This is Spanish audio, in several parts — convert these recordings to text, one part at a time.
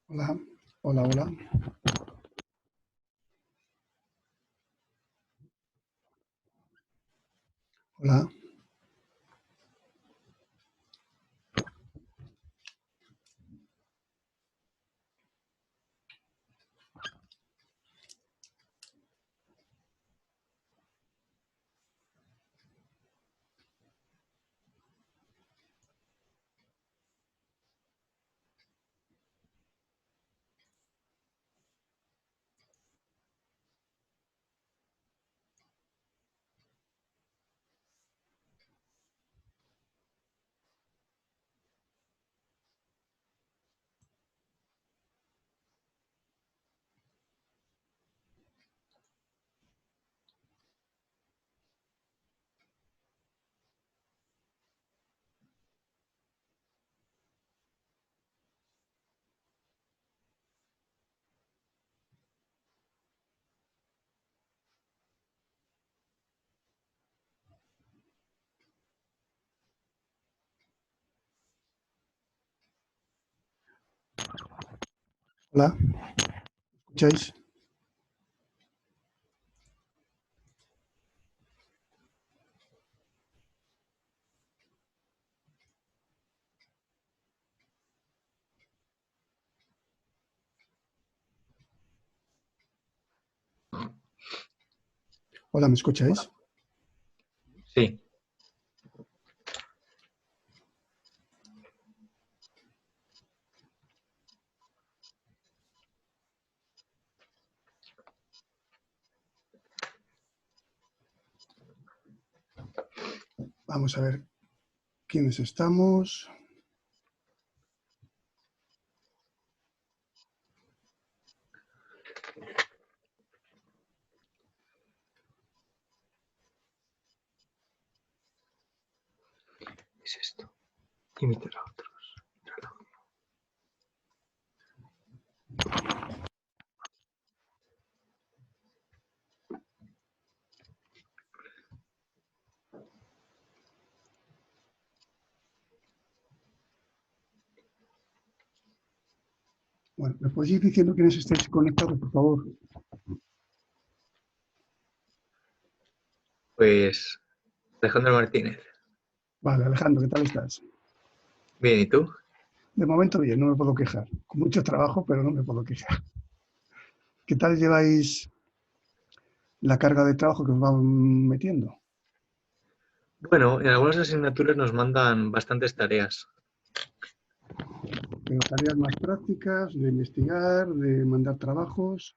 Hola, hola, hola. Hola, hola. ¿Escucháis? Hola, ¿me escucháis? Sí, Vamos a ver quiénes estamos. es esto. Imitar a otros. Bueno, ¿me podéis ir diciendo quiénes estáis conectados, por favor? Pues Alejandro Martínez. Vale, Alejandro, ¿qué tal estás? Bien, ¿y tú? De momento bien, no me puedo quejar. Con mucho trabajo, pero no me puedo quejar. ¿Qué tal lleváis la carga de trabajo que os van metiendo? Bueno, en algunas asignaturas nos mandan bastantes tareas. Pero tareas más prácticas, de investigar, de mandar trabajos.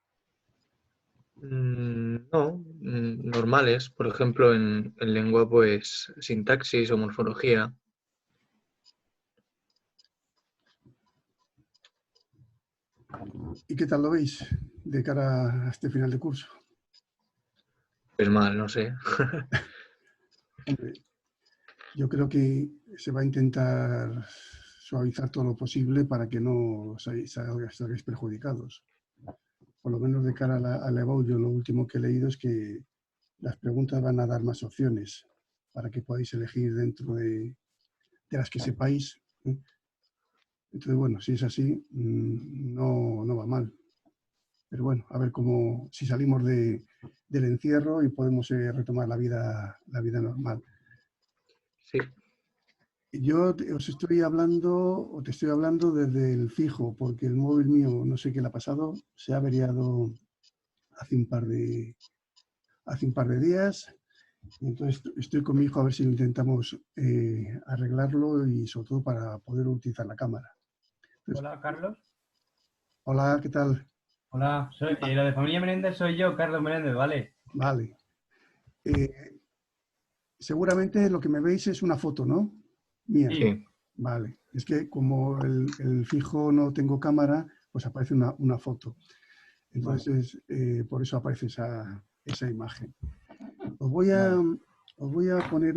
No, normales. Por ejemplo, en lengua, pues sintaxis o morfología. ¿Y qué tal lo veis de cara a este final de curso? Pues mal, no sé. Hombre, yo creo que se va a intentar suavizar todo lo posible para que no salgáis perjudicados. Por lo menos de cara a la EBAU, yo lo último que he leído es que las preguntas van a dar más opciones para que podáis elegir dentro de las que sepáis. ¿Eh? Entonces, bueno, si es así, no va mal. Pero bueno, a ver cómo, si salimos del encierro y podemos retomar la vida normal. Sí. Yo os estoy hablando, o te estoy hablando desde el fijo, porque el móvil mío, no sé qué le ha pasado, se ha averiado hace un par de, hace un par de días. Entonces estoy con mi hijo a ver si intentamos arreglarlo y sobre todo para poder utilizar la cámara. Entonces, Hola, Carlos. hola, ¿qué tal? Hola, lo de familia Menéndez soy yo, Carlos Menéndez, ¿vale? Vale. Eh, Seguramente lo que me veis es una foto, ¿no? Mía. Sí, Sí, Vale. Es que como el fijo no tengo cámara, pues aparece una foto. vale, Entonces, por eso aparece esa imagen. Os voy a, vale. os voy a poner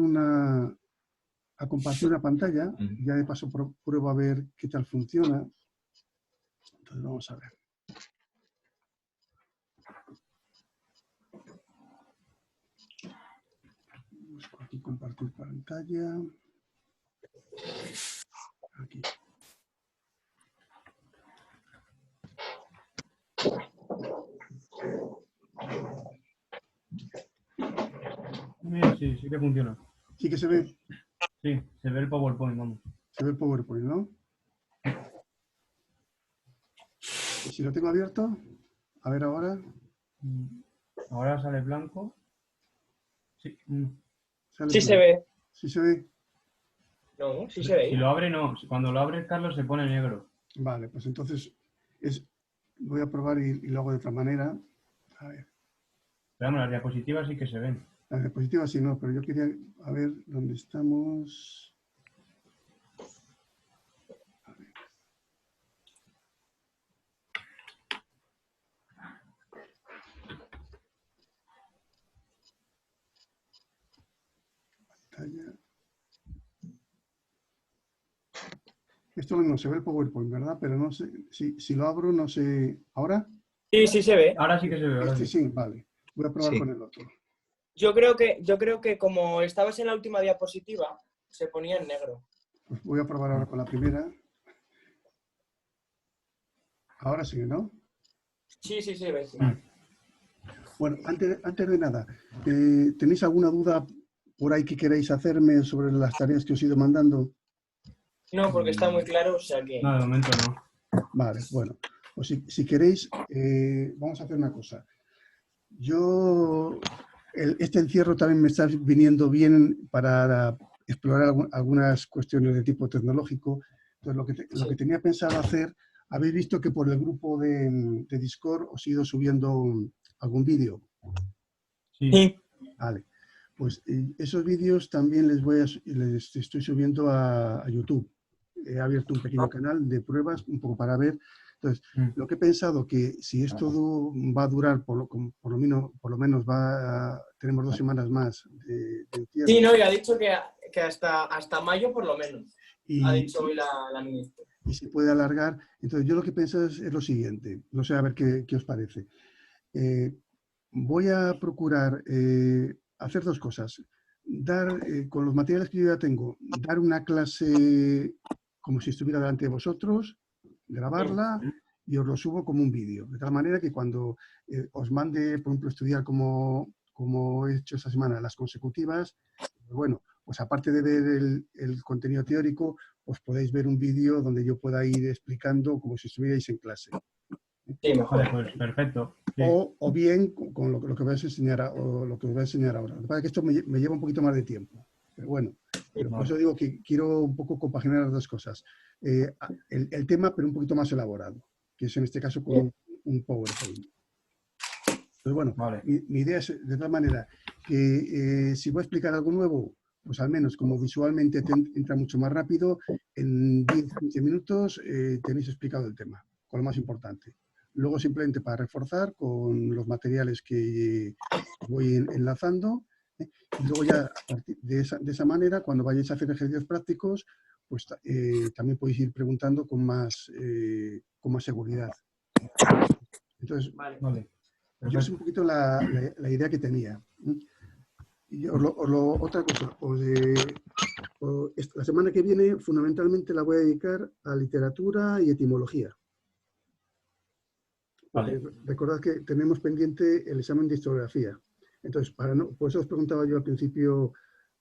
a compartir una pantalla y ya de paso pruebo a ver qué tal funciona. Entonces, vamos a ver. Busco aquí compartir pantalla. Aquí. Mira, sí, sí que funciona. Sí que se ve. Sí, se ve el PowerPoint, vamos. Se ve el PowerPoint, ¿no? Y si lo tengo abierto, a ver ahora. Ahora sale blanco. Sí. Sale Sí se blanco. ve. Sí se ve. No, sí se ve. Si lo abre, no. Cuando lo abre, Carlos, se pone negro. Vale, pues entonces voy a probar y lo hago de otra manera. A ver, Pero vamos, las diapositivas sí que se ven. la diapositiva sí no, pero yo quería a ver dónde estamos. A ver. Pantalla. Esto no se ve el PowerPoint, ¿verdad? Pero no sé, si lo abro, no sé. ¿Ahora? Sí, sí se ve. Ahora sí que se ve, ahora Este sí. sí, vale. Voy a probar Sí. con el otro. Yo creo que como estabas en la última diapositiva, se ponía en negro. Pues voy a probar ahora con la primera. Ahora sí, ¿no? Sí, sí se ve. Sí. Bueno, antes de nada, ¿tenéis alguna duda por ahí que queráis hacerme sobre las tareas que os he ido mandando? No, porque está muy claro, o sea que... No, de momento no. Vale, bueno, pues si queréis, vamos a hacer una cosa. Este encierro también me está viniendo bien para explorar algunas cuestiones de tipo tecnológico. Entonces, lo que tenía pensado hacer, habéis visto que por el grupo de Discord os he ido subiendo algún vídeo. Sí. Vale, pues esos vídeos también les estoy subiendo a YouTube. He abierto un pequeño canal de pruebas un poco para ver. Entonces, lo que he pensado que si esto va a durar, por lo menos tenemos 2 semanas más de encierro. Sí, no, y ha dicho que hasta mayo por lo menos. Ha dicho hoy la ministra. Y se puede alargar. Entonces, yo lo que pienso es lo siguiente. No sé, a ver qué os parece. Voy a procurar hacer 2 cosas. Con los materiales que yo ya tengo, dar una clase como si estuviera delante de vosotros, grabarla y os lo subo como un vídeo. De tal manera que cuando os mande, por ejemplo, estudiar como he hecho esta semana, las consecutivas, bueno, pues aparte de ver el contenido teórico, os podéis ver un vídeo donde yo pueda ir explicando como si estuvierais en clase. Sí, mejor. Vale, pues perfecto. Sí. O bien con lo que os voy a enseñar, o lo que os voy a enseñar ahora. Lo que pasa es que esto me lleva un poquito más de tiempo. Pero bueno, por eso digo que quiero un poco compaginar las 2 cosas. El tema, pero un poquito más elaborado, que es en este caso con un PowerPoint. Pues bueno, Vale. mi idea es de tal manera que si voy a explicar algo nuevo, pues al menos como visualmente entra mucho más rápido, en 10-15 minutos tenéis explicado el tema, con lo más importante. Luego simplemente para reforzar con los materiales que voy enlazando. Y luego ya a partir de esa manera, cuando vayáis a hacer ejercicios prácticos, pues también podéis ir preguntando con más seguridad. Entonces, Vale. yo es un poquito la idea que tenía. Y otra cosa, la semana que viene fundamentalmente la voy a dedicar a literatura y etimología. Porque recordad que tenemos pendiente el examen de historiografía. Entonces, por eso os preguntaba yo al principio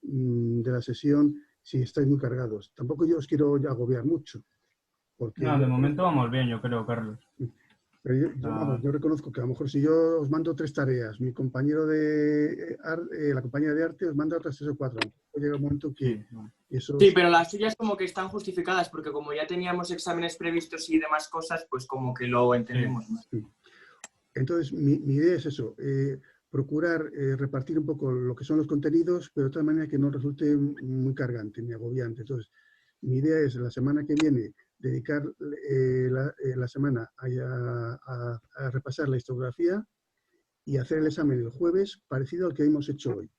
de la sesión si estáis muy cargados. Tampoco yo os quiero ya agobiar mucho. Porque No, de momento vamos bien, yo creo, Carlos. Pero yo reconozco que a lo mejor si yo os mando 3 tareas, mi compañero la compañera de arte os manda otras 3 o 4. Llega un momento que eso... Sí, pero las suyas como que están justificadas porque como ya teníamos exámenes previstos y demás cosas, pues como que lo entendemos más. Entonces, mi idea es eso, procurar repartir un poco lo que son los contenidos, pero de tal manera que no resulte muy cargante ni agobiante. Entonces, mi idea es la semana que viene dedicar la semana a repasar la historiografía y hacer el examen el jueves parecido al que hemos hecho hoy.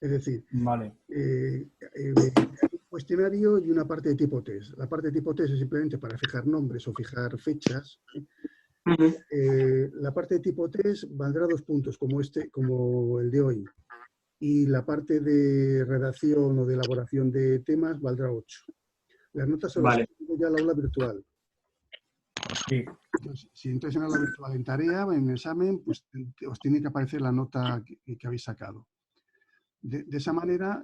Es decir, vale. un cuestionario y una parte de tipo test. La parte de tipo test es simplemente para fijar nombres o fijar fechas. La parte de tipo test valdrá 2 puntos, como el de hoy. Y la parte de redacción o de elaboración de temas valdrá 8. Las notas son las que tengo ya al aula virtual. Sí. Si entráis en la virtual en tarea, en el examen, pues os tiene que aparecer la nota que habéis sacado. De esa manera,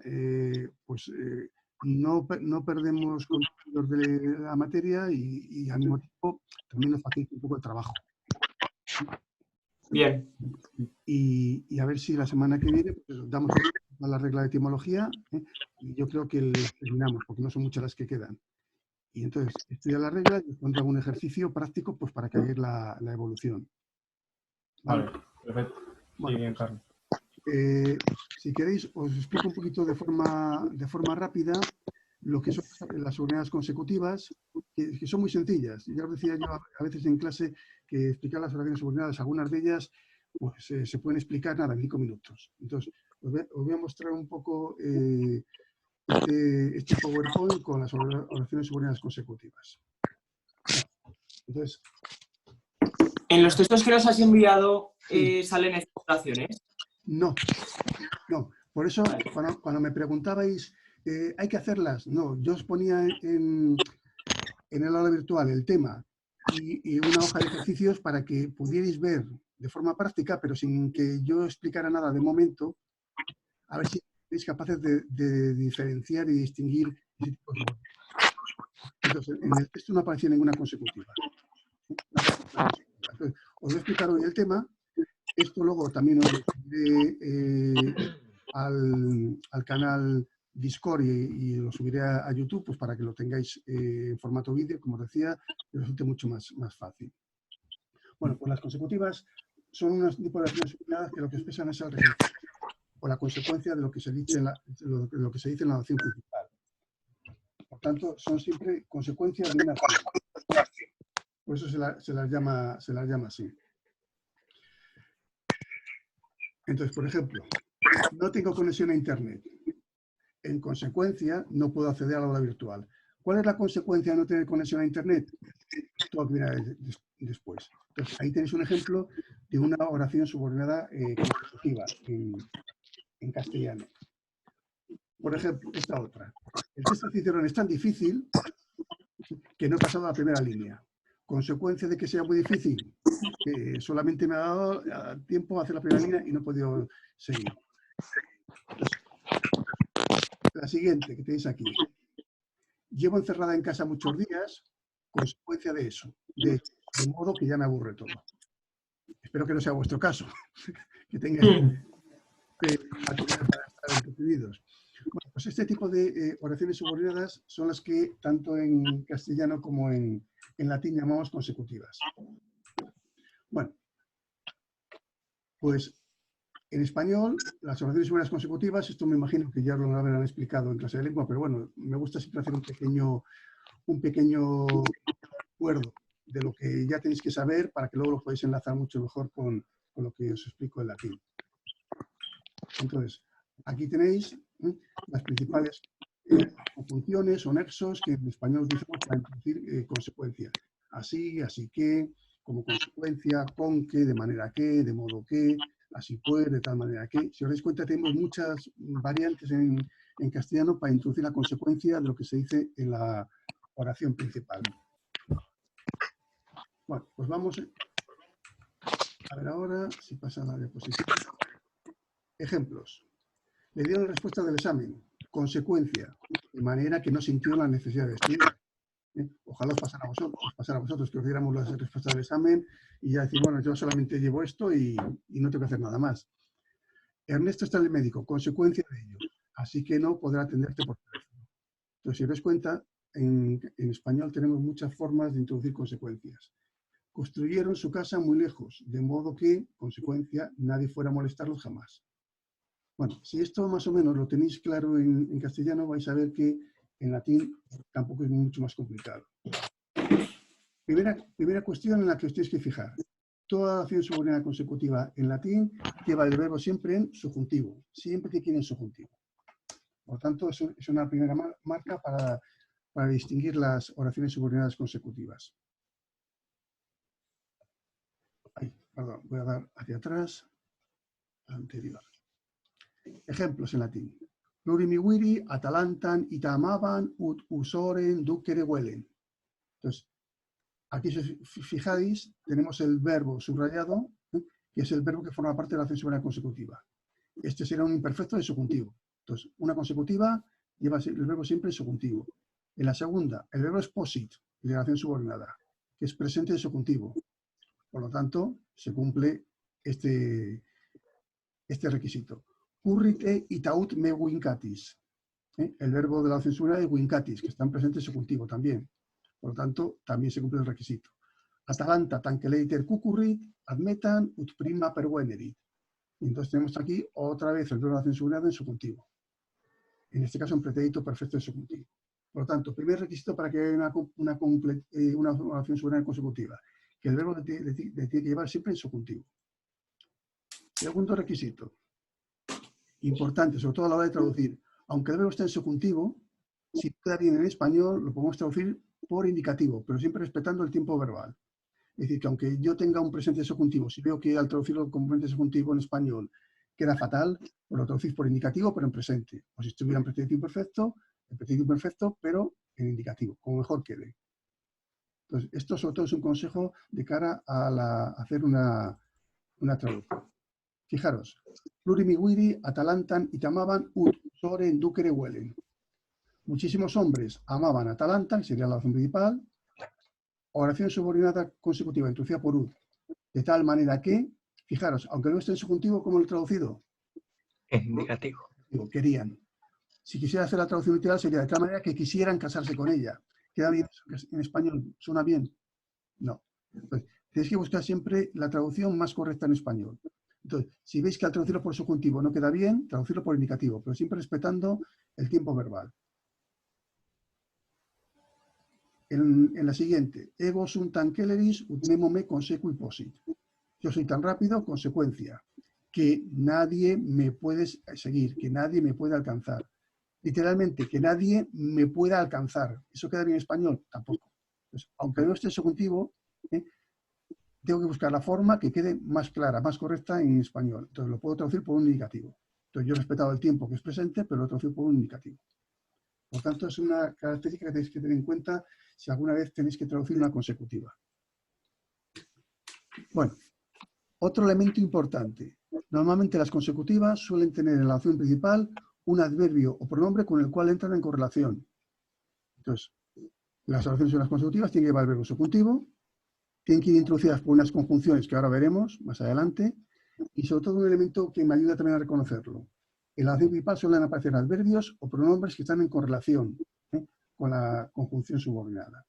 no perdemos contenidos de la materia y al mismo tiempo también nos facilita un poco el trabajo. Bien. Y a ver si la semana que viene pues, damos a la regla de etimología, y yo creo que las terminamos, porque no son muchas las que quedan. Y entonces, estudia la regla y os pondré algún ejercicio práctico pues, para que hagáis la evolución. Vale, perfecto. Bueno, Sí, bien, Carlos. Si queréis, os explico un poquito de forma rápida lo que son las subordinadas consecutivas, que son muy sencillas. Ya os decía yo a veces en clase que explicar las oraciones subordinadas, algunas de ellas pues, se pueden explicar nada, en 5 minutos. Entonces, os voy a mostrar un poco este PowerPoint con las oraciones subordinadas consecutivas. Entonces, ¿En los textos que nos has enviado salen estas oraciones? no. Por eso, cuando me preguntabais, ¿hay que hacerlas? No, yo os ponía en el aula virtual el tema y una hoja de ejercicios para que pudierais ver de forma práctica, pero sin que yo explicara nada de momento, a ver si sois capaces de diferenciar y distinguir ese tipo de cosas. Entonces, en el texto no aparecía ninguna consecutiva. Entonces, os voy a explicar hoy el tema. Esto luego también os lo subiré al canal Discord y lo subiré a YouTube pues para que lo tengáis en formato vídeo, como os decía, y resulte mucho más fácil. Bueno, pues las consecutivas son unos tipos de acciones subordinadas que lo que expresan es el resultado o la consecuencia de lo que se dice en la oración principal. Por tanto, son siempre consecuencias de una acción. Por eso se las llama así. Entonces, por ejemplo, no tengo conexión a Internet. En consecuencia, no puedo acceder a la aula virtual. ¿Cuál es la consecuencia de no tener conexión a Internet? Todo viene después. Entonces, ahí tenéis un ejemplo de una oración subordinada consecutiva en castellano. Por ejemplo, esta otra. El texto de Cicerón es tan difícil que no he pasado a la primera línea. Consecuencia de que sea muy difícil, que solamente me ha dado tiempo a hacer la primera línea y no he podido seguir. La siguiente que tenéis aquí. Llevo encerrada en casa muchos días, consecuencia de eso, de modo que ya me aburre todo. Espero que no sea vuestro caso, que tengáis actividad para estar entretenidos. Bueno, pues este tipo de oraciones subordinadas son las que tanto en castellano como en latín llamamos consecutivas. Bueno, pues en español, las oraciones subordinadas consecutivas, esto me imagino que ya lo habrán explicado en clase de lengua, pero bueno, me gusta siempre hacer un pequeño acuerdo de lo que ya tenéis que saber para que luego lo podáis enlazar mucho mejor con lo que os explico en latín. Entonces, aquí tenéis las principales funciones o nexos que en español utilizamos para introducir consecuencias. Así, así que, como consecuencia, con que, de manera que, de modo que, así pues, de tal manera que. Si os dais cuenta, tenemos muchas variantes en castellano para introducir la consecuencia de lo que se dice en la oración principal. Bueno, pues vamos a ver ahora si pasa la diapositiva. Ejemplos. Le dieron respuesta del examen. Consecuencia, de manera que no sintió la necesidad de estudiar. Ojalá os pasara a vosotros, que os diéramos las respuestas del examen y ya decir, bueno, yo solamente llevo esto y no tengo que hacer nada más. Ernesto está en el médico, consecuencia de ello, así que no podrá atenderte por teléfono. Entonces, si os dais cuenta, en español tenemos muchas formas de introducir consecuencias. Construyeron su casa muy lejos, de modo que, consecuencia, nadie fuera a molestarlos jamás. Bueno, si esto más o menos lo tenéis claro en castellano, vais a ver que en latín tampoco es mucho más complicado. Primera cuestión en la que os tenéis que fijar. Toda acción subordinada consecutiva en latín lleva el verbo siempre en subjuntivo, siempre que tiene subjuntivo. Por tanto, es una primera marca para distinguir las oraciones subordinadas consecutivas. Perdón, voy a dar hacia atrás, anterior. Ejemplos en latín. Plurimiwiri, atalantan, ita amaban, ut usoren, ducere huelen. Entonces, Aquí, si os fijáis, tenemos el verbo subrayado, que es el verbo que forma parte de la acción subordinada consecutiva. Este será un imperfecto de subjuntivo. Entonces, una consecutiva lleva el verbo siempre en subjuntivo. En la segunda, el verbo es posit, de la acción subordinada, que es presente de subjuntivo. Por lo tanto, se cumple este requisito. Currite itaut me wincatis. El verbo de la acción subordinada es wincatis, que está en presente subjuntivo también. Por lo tanto, también se cumple el requisito. Atalanta tanqueleiter cucurrit, admetan ut prima pervenerit. Entonces tenemos aquí otra vez el verbo de la acción subordinada en subjuntivo. En este caso, en pretérito perfecto de subjuntivo. Por lo tanto, primer requisito para que haya una acción subordinada consecutiva, que el verbo le tiene que llevar siempre en subjuntivo. Segundo requisito, importante, sobre todo a la hora de traducir. Aunque el verbo esté en subjuntivo, si queda bien en español, lo podemos traducir por indicativo, pero siempre respetando el tiempo verbal. Es decir, que aunque yo tenga un presente subjuntivo, si veo que al traducirlo como presente subjuntivo en español queda fatal, pues lo traducís por indicativo, pero en presente. O si estuviera en pretérito imperfecto, pero en indicativo, como mejor quede. Entonces, esto sobre todo es un consejo de cara a hacer una traducción. Fijaros, plurimiguiri, atalantan, itamaban, ut, soren, ducere, huelen. Muchísimos hombres amaban a Atalanta, que sería la oración principal, oración subordinada consecutiva introducida por ut, de tal manera que, fijaros, aunque no esté en subjuntivo, ¿cómo lo he traducido? En negativo. Digo, querían. Si quisiera hacer la traducción literal sería de tal manera que quisieran casarse con ella. ¿Queda bien en español? ¿Suena bien? No. Entonces, tenéis que buscar siempre la traducción más correcta en español. Entonces, si veis que al traducirlo por subjuntivo no queda bien, traducirlo por indicativo, pero siempre respetando el tiempo verbal. En la siguiente, ego sum tanqueleris ut nemo me consecui posit. Yo soy tan rápido, consecuencia, que nadie me puede seguir, que nadie me puede alcanzar. Literalmente, que nadie me pueda alcanzar. ¿Eso queda bien en español? Tampoco. Entonces, aunque no esté en subjuntivo, tengo que buscar la forma que quede más clara, más correcta en español. Entonces, lo puedo traducir por un indicativo. Entonces, yo he respetado el tiempo que es presente, pero lo he traducido por un indicativo. Por tanto, es una característica que tenéis que tener en cuenta si alguna vez tenéis que traducir una consecutiva. Bueno, otro elemento importante. Normalmente las consecutivas suelen tener en la oración principal un adverbio o pronombre con el cual entran en correlación. Entonces, las oraciones en las consecutivas tienen que llevar el verbo subjuntivo, tienen que ir introducidas por unas conjunciones que ahora veremos más adelante, y sobre todo un elemento que me ayuda también a reconocerlo. En la oración principal suelen aparecer adverbios o pronombres que están en correlación con la conjunción subordinada.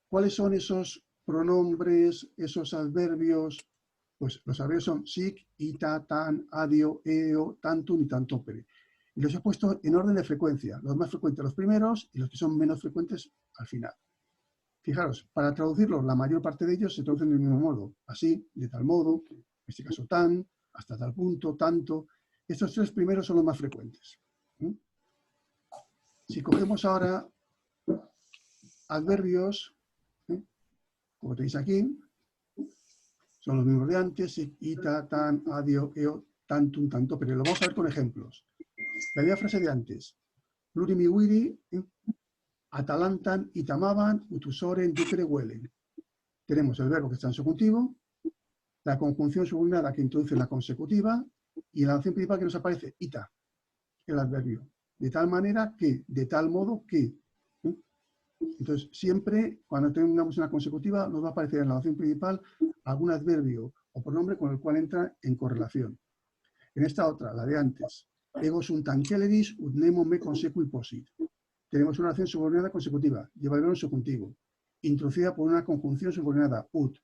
¿Cuáles son esos pronombres, esos adverbios? Pues los adverbios son sic, ita, tan, adio, eo, tantum y tantopere. Y los he puesto en orden de frecuencia. Los más frecuentes los primeros y los que son menos frecuentes al final. Fijaros, para traducirlos, la mayor parte de ellos se traducen del mismo modo. Así, de tal modo, en este caso tan, hasta tal punto, tanto. Estos tres primeros son los más frecuentes. Si cogemos ahora adverbios, como tenéis aquí, son los mismos de antes, ita, tan, adio, eo, tantum, tanto, pero lo vamos a ver con ejemplos. La misma frase de antes, plurimiwiri, atalantan, itamaban, utusoren, ducere, huelen. Tenemos el verbo que está en subjuntivo, la conjunción subordinada que introduce la consecutiva y la oración principal que nos aparece, ita, el adverbio. De tal manera que, de tal modo que. Entonces, siempre cuando tengamos una consecutiva nos va a aparecer en la oración principal algún adverbio o pronombre con el cual entra en correlación. En esta otra, la de antes, ego sum tanqueleris ut nemo me consecui posit. Tenemos una oración subordinada consecutiva, lleva el verbo en subjuntivo, introducida por una conjunción subordinada, ut.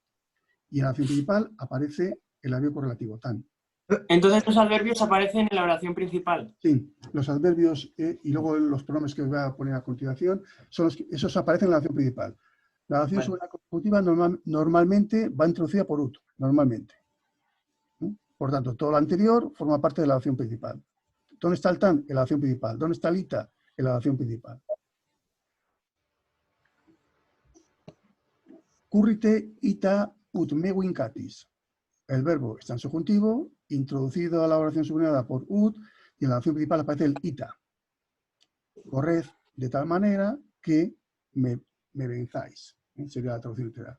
Y en la oración principal aparece el adverbio correlativo, tan. Entonces los adverbios aparecen en la oración principal. Sí, los adverbios y luego los pronombres que os voy a poner a continuación, son los que, esos aparecen en la oración principal. La oración subordinada consecutiva normalmente va introducida por ut, normalmente. Por tanto, todo lo anterior forma parte de la oración principal. ¿Dónde está el tan? En la oración principal. ¿Dónde está el ita? En la oración principal. Currite ita ut me wincatis. El verbo está en subjuntivo, introducido a la oración subordinada por ut, y en la oración principal aparece el ita. Corred de tal manera que me me venzáis. Sería la traducción literal.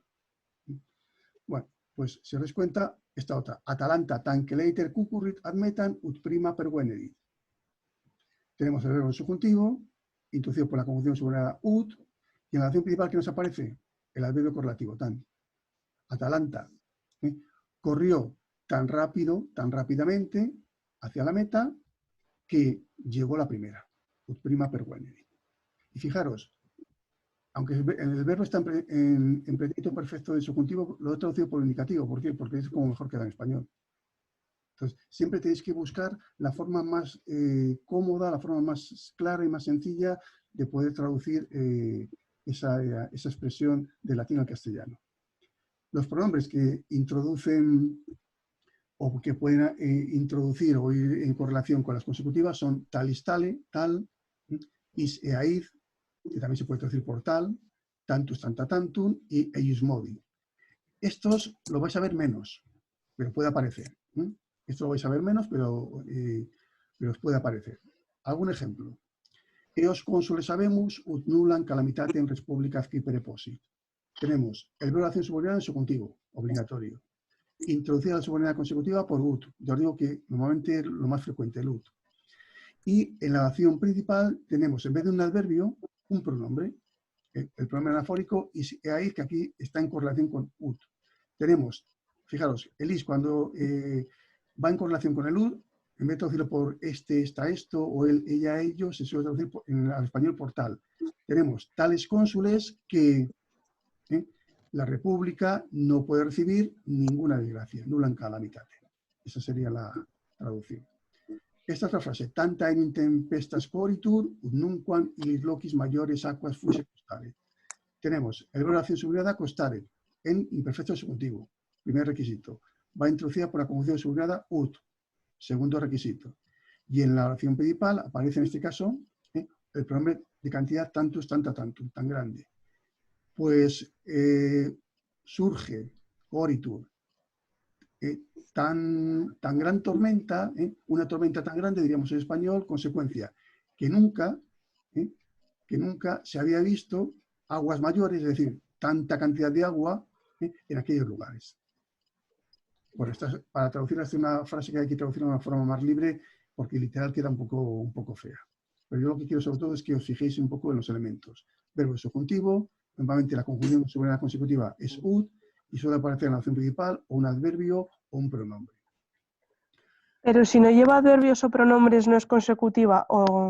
Bueno, pues si os dais cuenta, esta otra. Atalanta tanque later cucurrit admetan ut prima pervenedit. Tenemos el verbo en subjuntivo, introducido por la conjunción subordinada ut, y en la acción principal que nos aparece el adverbio correlativo, tan. Atalanta corrió tan rápido, tan rápidamente hacia la meta que llegó la primera. Ut prima pervenedit. Y fijaros, aunque el verbo está en pretérito perfecto de subjuntivo, lo he traducido por indicativo. ¿Por qué? Porque es como mejor queda en español. Entonces, siempre tenéis que buscar la forma más cómoda, la forma más clara y más sencilla de poder traducir esa expresión de latín al castellano. Los pronombres que introducen o que pueden introducir o ir en correlación con las consecutivas son talis tale, tal, is eaid, que también se puede traducir por tal, tantus tanta tantum y eius modi. Estos lo vais a ver menos, pero puede aparecer. Esto lo vais a ver menos, pero os puede aparecer. ¿Algún ejemplo? Eos consules habemus ut nullam calamitatem res publicas quipere posit. Tenemos el verbo de acción subordinada en subjuntivo, obligatorio. Introducida la subordinada consecutiva por ut. Yo os digo que normalmente es lo más frecuente, el ut. Y en la acción principal tenemos, en vez de un adverbio, un pronombre. El pronombre anafórico is eaid, que aquí está en correlación con ut. Tenemos, fijaros, el is cuando va en correlación con el ut, en vez de traducirlo por este, esta, esto, o él, ella, ellos, se suele traducir al español por tal. Tenemos tales cónsules que la República no puede recibir ninguna desgracia, nullam calamitate. Esa sería la traducción. Esta otra frase, tanta in tempestas coritur, ut nunquam illis locis mayores aquas fuisse costare. Tenemos el verbo de acción subordinada costare, en imperfecto subjuntivo. Primer requisito. Va introducida por la conjunción subordinada ut. Segundo requisito. Y en la oración principal aparece en este caso el pronombre de cantidad tantus, tanta, tantum, tan grande. Pues surge, coritur, tan gran tormenta, una tormenta tan grande, diríamos en español, consecuencia, que nunca se había visto aguas mayores, es decir, tanta cantidad de agua en aquellos lugares. Bueno, para traducirla es una frase que hay que traducir de una forma más libre, porque literal queda un poco fea. Pero yo lo que quiero sobre todo es que os fijéis un poco en los elementos. Verbo subjuntivo, normalmente la conjunción subordinada consecutiva es ut, y suele aparecer en la acción principal o un adverbio o un pronombre. Pero si no lleva adverbios o pronombres, ¿no es consecutiva? O...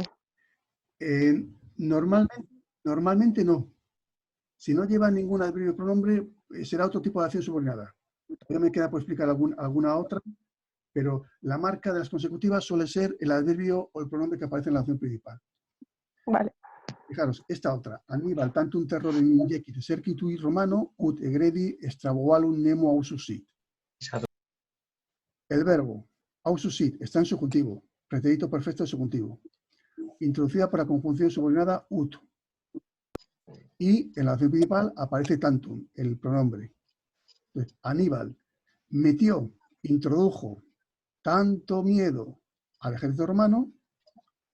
Normalmente no. Si no lleva ningún adverbio o pronombre, será otro tipo de acción subordinada. Todavía me queda por explicar alguna otra, pero la marca de las consecutivas suele ser el adverbio o el pronombre que aparece en la acción principal. Vale. Fijaros, esta otra. Aníbal, tantum terror in injecit serquitui romano, ut egredi extravoalum nemo aususit. El verbo aususit está en subjuntivo, pretérito perfecto de subjuntivo, introducida por la conjunción subordinada ut. Y en la acción principal aparece tantum, el pronombre. Entonces, Aníbal metió, introdujo tanto miedo al ejército romano,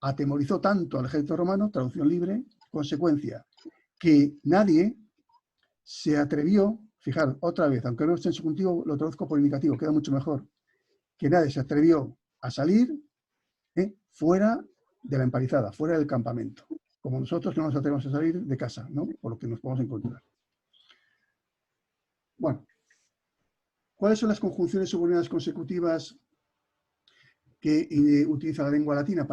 atemorizó tanto al ejército romano, traducción libre, consecuencia, que nadie se atrevió, fijaros, otra vez, aunque no esté en subjuntivo, lo traduzco por indicativo, queda mucho mejor, que nadie se atrevió a salir fuera de la empalizada, fuera del campamento, como nosotros no nos atrevemos a salir de casa, ¿no? Por lo que nos podemos encontrar. Bueno, ¿cuáles son las conjunciones subordinadas consecutivas que utiliza la lengua latina?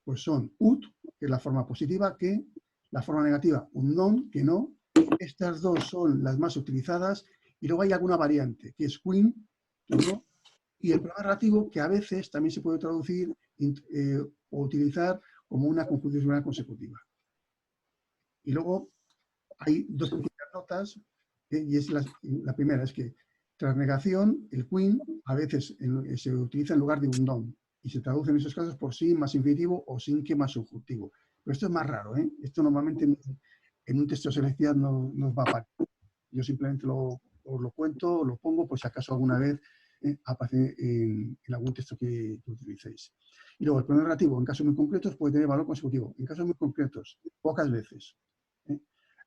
Pues son ut, que es la forma positiva, que, la forma negativa, un non, que no. Estas dos son las más utilizadas, y luego hay alguna variante, que es quin, que no, y el pronombre relativo, que a veces también se puede traducir o utilizar como una conjunción subordinada consecutiva. Y luego hay dos pequeñas notas, y es la primera, es que tras negación, el quin a veces se utiliza en lugar de un non, y se traduce en esos casos por sin más infinitivo o sin que más subjuntivo. Pero esto es más raro, ¿eh? Esto normalmente en un texto seleccionado no nos va a aparecer. Yo simplemente os lo cuento, lo pongo por si acaso alguna vez aparece en algún texto que utilicéis. Y luego el pronombre relativo, en casos muy concretos, puede tener valor consecutivo. En casos muy concretos, pocas veces.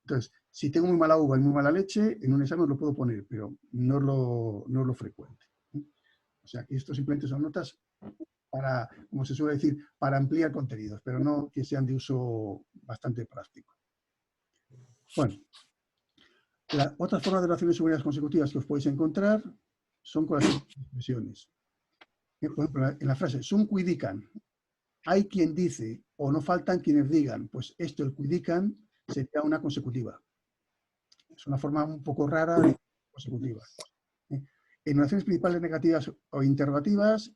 Entonces, si tengo muy mala uva y muy mala leche, en un examen lo puedo poner, pero no es lo frecuente. O sea, que esto simplemente son notas para, como se suele decir, para ampliar contenidos, pero no que sean de uso bastante práctico. Bueno, otras formas de oraciones subordinadas consecutivas que os podéis encontrar son con las expresiones. Por ejemplo, en la frase sum cuidican, hay quien dice, o no faltan quienes digan, pues esto, el cuidican, sería una consecutiva. Es una forma un poco rara de consecutiva. En oraciones principales negativas o interrogativas,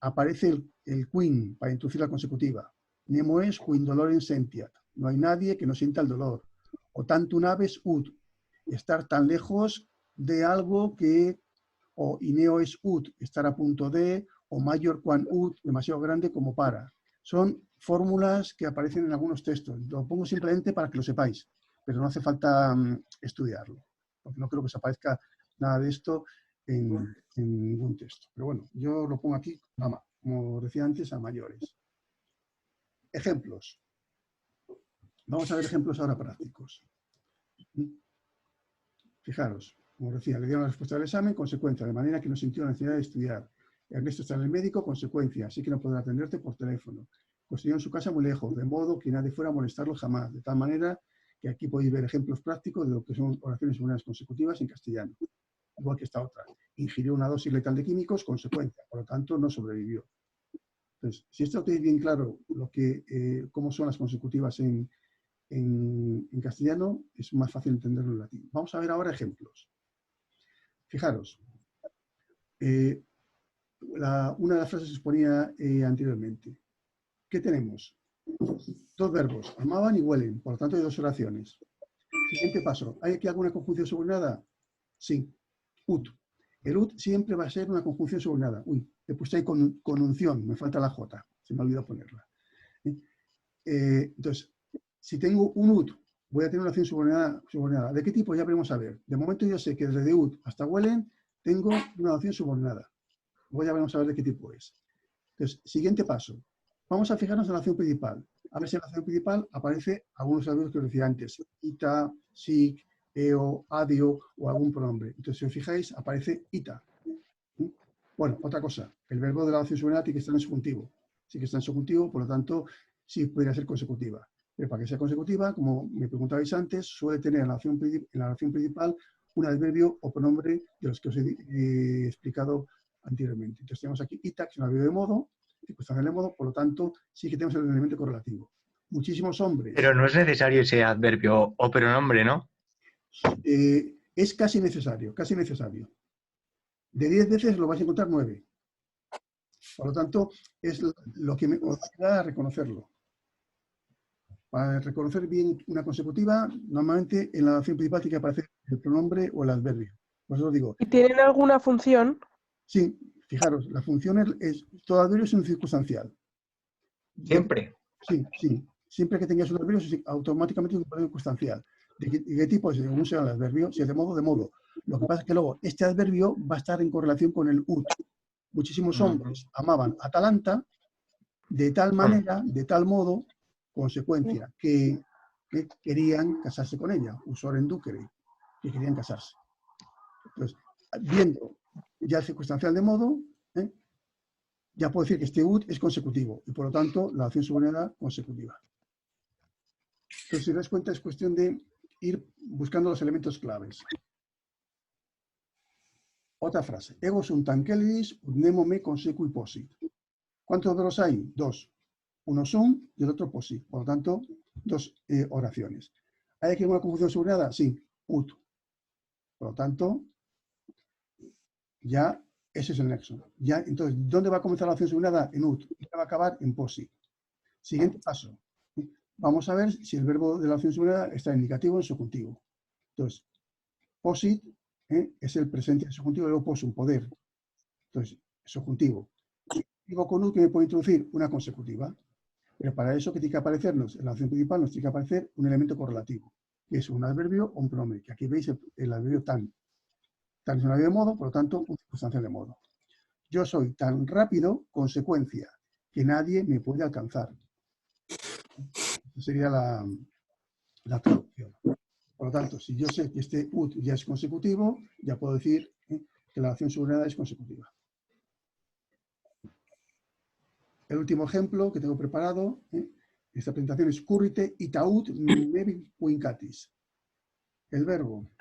aparece el quin para introducir la consecutiva. Nemo es quin dolorem sentiat. No hay nadie que no sienta el dolor. O tantum aves ut. Estar tan lejos de algo que, o ineo es ut, estar a punto de, o mayor quan ut, demasiado grande como para. Son fórmulas que aparecen en algunos textos. Lo pongo simplemente para que lo sepáis, pero no hace falta estudiarlo, porque no creo que os aparezca nada de esto en ningún texto. Pero bueno, yo lo pongo aquí, como decía antes, a mayores. Ejemplos. Vamos a ver ejemplos ahora prácticos. Fijaros, como decía, le dieron la respuesta del examen, consecuencia, de manera que no sintió la necesidad de estudiar. Ernesto está en el médico, consecuencia, así que no podrá atenderte por teléfono. Construyó en su casa muy lejos, de modo que nadie fuera a molestarlo jamás. De tal manera que aquí podéis ver ejemplos prácticos de lo que son oraciones subordinadas consecutivas en castellano. Igual que esta otra. Ingirió una dosis letal de químicos, consecuencia, por lo tanto no sobrevivió. Entonces, si esto tenéis bien claro cómo son las consecutivas en castellano, es más fácil entenderlo en latín. Vamos a ver ahora ejemplos. Fijaros, una de las frases se exponía anteriormente. ¿Qué tenemos? Dos verbos, amaban y huelen, por lo tanto hay dos oraciones. Siguiente paso, ¿hay aquí alguna conjunción subordinada? Sí, ut. El ut siempre va a ser una conjunción subordinada. Uy, he puesto ahí conunción, me falta la J, se me ha olvidado ponerla. Entonces, si tengo un ut, voy a tener una acción subordinada. ¿De qué tipo? Ya veremos a ver. De momento yo sé que desde ut hasta huelen tengo una acción subordinada. Luego ya veremos a ver de qué tipo es. Entonces, siguiente paso. Vamos a fijarnos en la acción principal. A ver si en la acción principal aparece algunos adverbios que os decía antes. Ita, sic, eo, adio o algún pronombre. Entonces, si os fijáis, aparece ita. Bueno, otra cosa. El verbo de la acción subordinada tiene que estar en subjuntivo. Sí que está en subjuntivo, por lo tanto, sí podría ser consecutiva. Pero para que sea consecutiva, como me preguntabais antes, suele tener en la acción principal un adverbio o pronombre de los que os he explicado anteriormente. Entonces tenemos aquí ita, que es un adverbio de modo, circunstancial de modo, por lo tanto, sí que tenemos el elemento correlativo. Muchísimos hombres. Pero no es necesario ese adverbio o pronombre, ¿no? Es casi necesario, casi necesario. De 10 veces lo vais a encontrar 9. Por lo tanto, es lo que me os ayuda a reconocerlo. Para reconocer bien una consecutiva, normalmente en la acción principal tiene que aparecer el pronombre o el adverbio. Por eso os digo. ¿Y tienen alguna función? Sí, fijaros, la función todo adverbio es un circunstancial. Siempre. Sí. Siempre que tengáis un adverbio, automáticamente es un circunstancial. ¿De qué tipo es? Según sea el adverbio, si es de modo, de modo. Lo que pasa es que luego este adverbio va a estar en correlación con el ut. Muchísimos hombres amaban Atalanta de tal manera, de tal modo, consecuencia, que querían casarse con ella, usorem ducere, que querían casarse. Entonces, viendo ya el circunstancial de modo, ya puedo decir que este ut es consecutivo y por lo tanto la acción subordinada consecutiva. Entonces, si os das cuenta, es cuestión de ir buscando los elementos claves. Otra frase. Ego sunt angelis ut nemo me consecui posit. ¿Cuántos verbos hay? 2. Uno sum y el otro posit. Por lo tanto, 2 oraciones. ¿Hay aquí una conjunción subordinada? Sí. Ut. Por lo tanto, ya ese es el nexo. Ya, entonces, ¿dónde va a comenzar la acción subordinada? En ut. Y va a acabar en posit. Siguiente paso. Vamos a ver si el verbo de la acción subordinada está en indicativo o en subjuntivo. Entonces, posit es el presente del subjuntivo, luego possum, poder. Entonces, subjuntivo. Digo con ut que me puede introducir una consecutiva. Pero para eso, ¿qué tiene que aparecernos? En la acción principal nos tiene que aparecer un elemento correlativo, que es un adverbio o un pronombre. Que aquí veis el adverbio tan. Tan es un adverbio de modo, por lo tanto, una circunstancia de modo. Yo soy tan rápido, consecuencia, que nadie me puede alcanzar. Esa sería la traducción. Por lo tanto, si yo sé que este ut ya es consecutivo, ya puedo decir que la acción subordinada es consecutiva. El último ejemplo que tengo preparado, esta presentación es currite itaut mebit vincatis. El verbo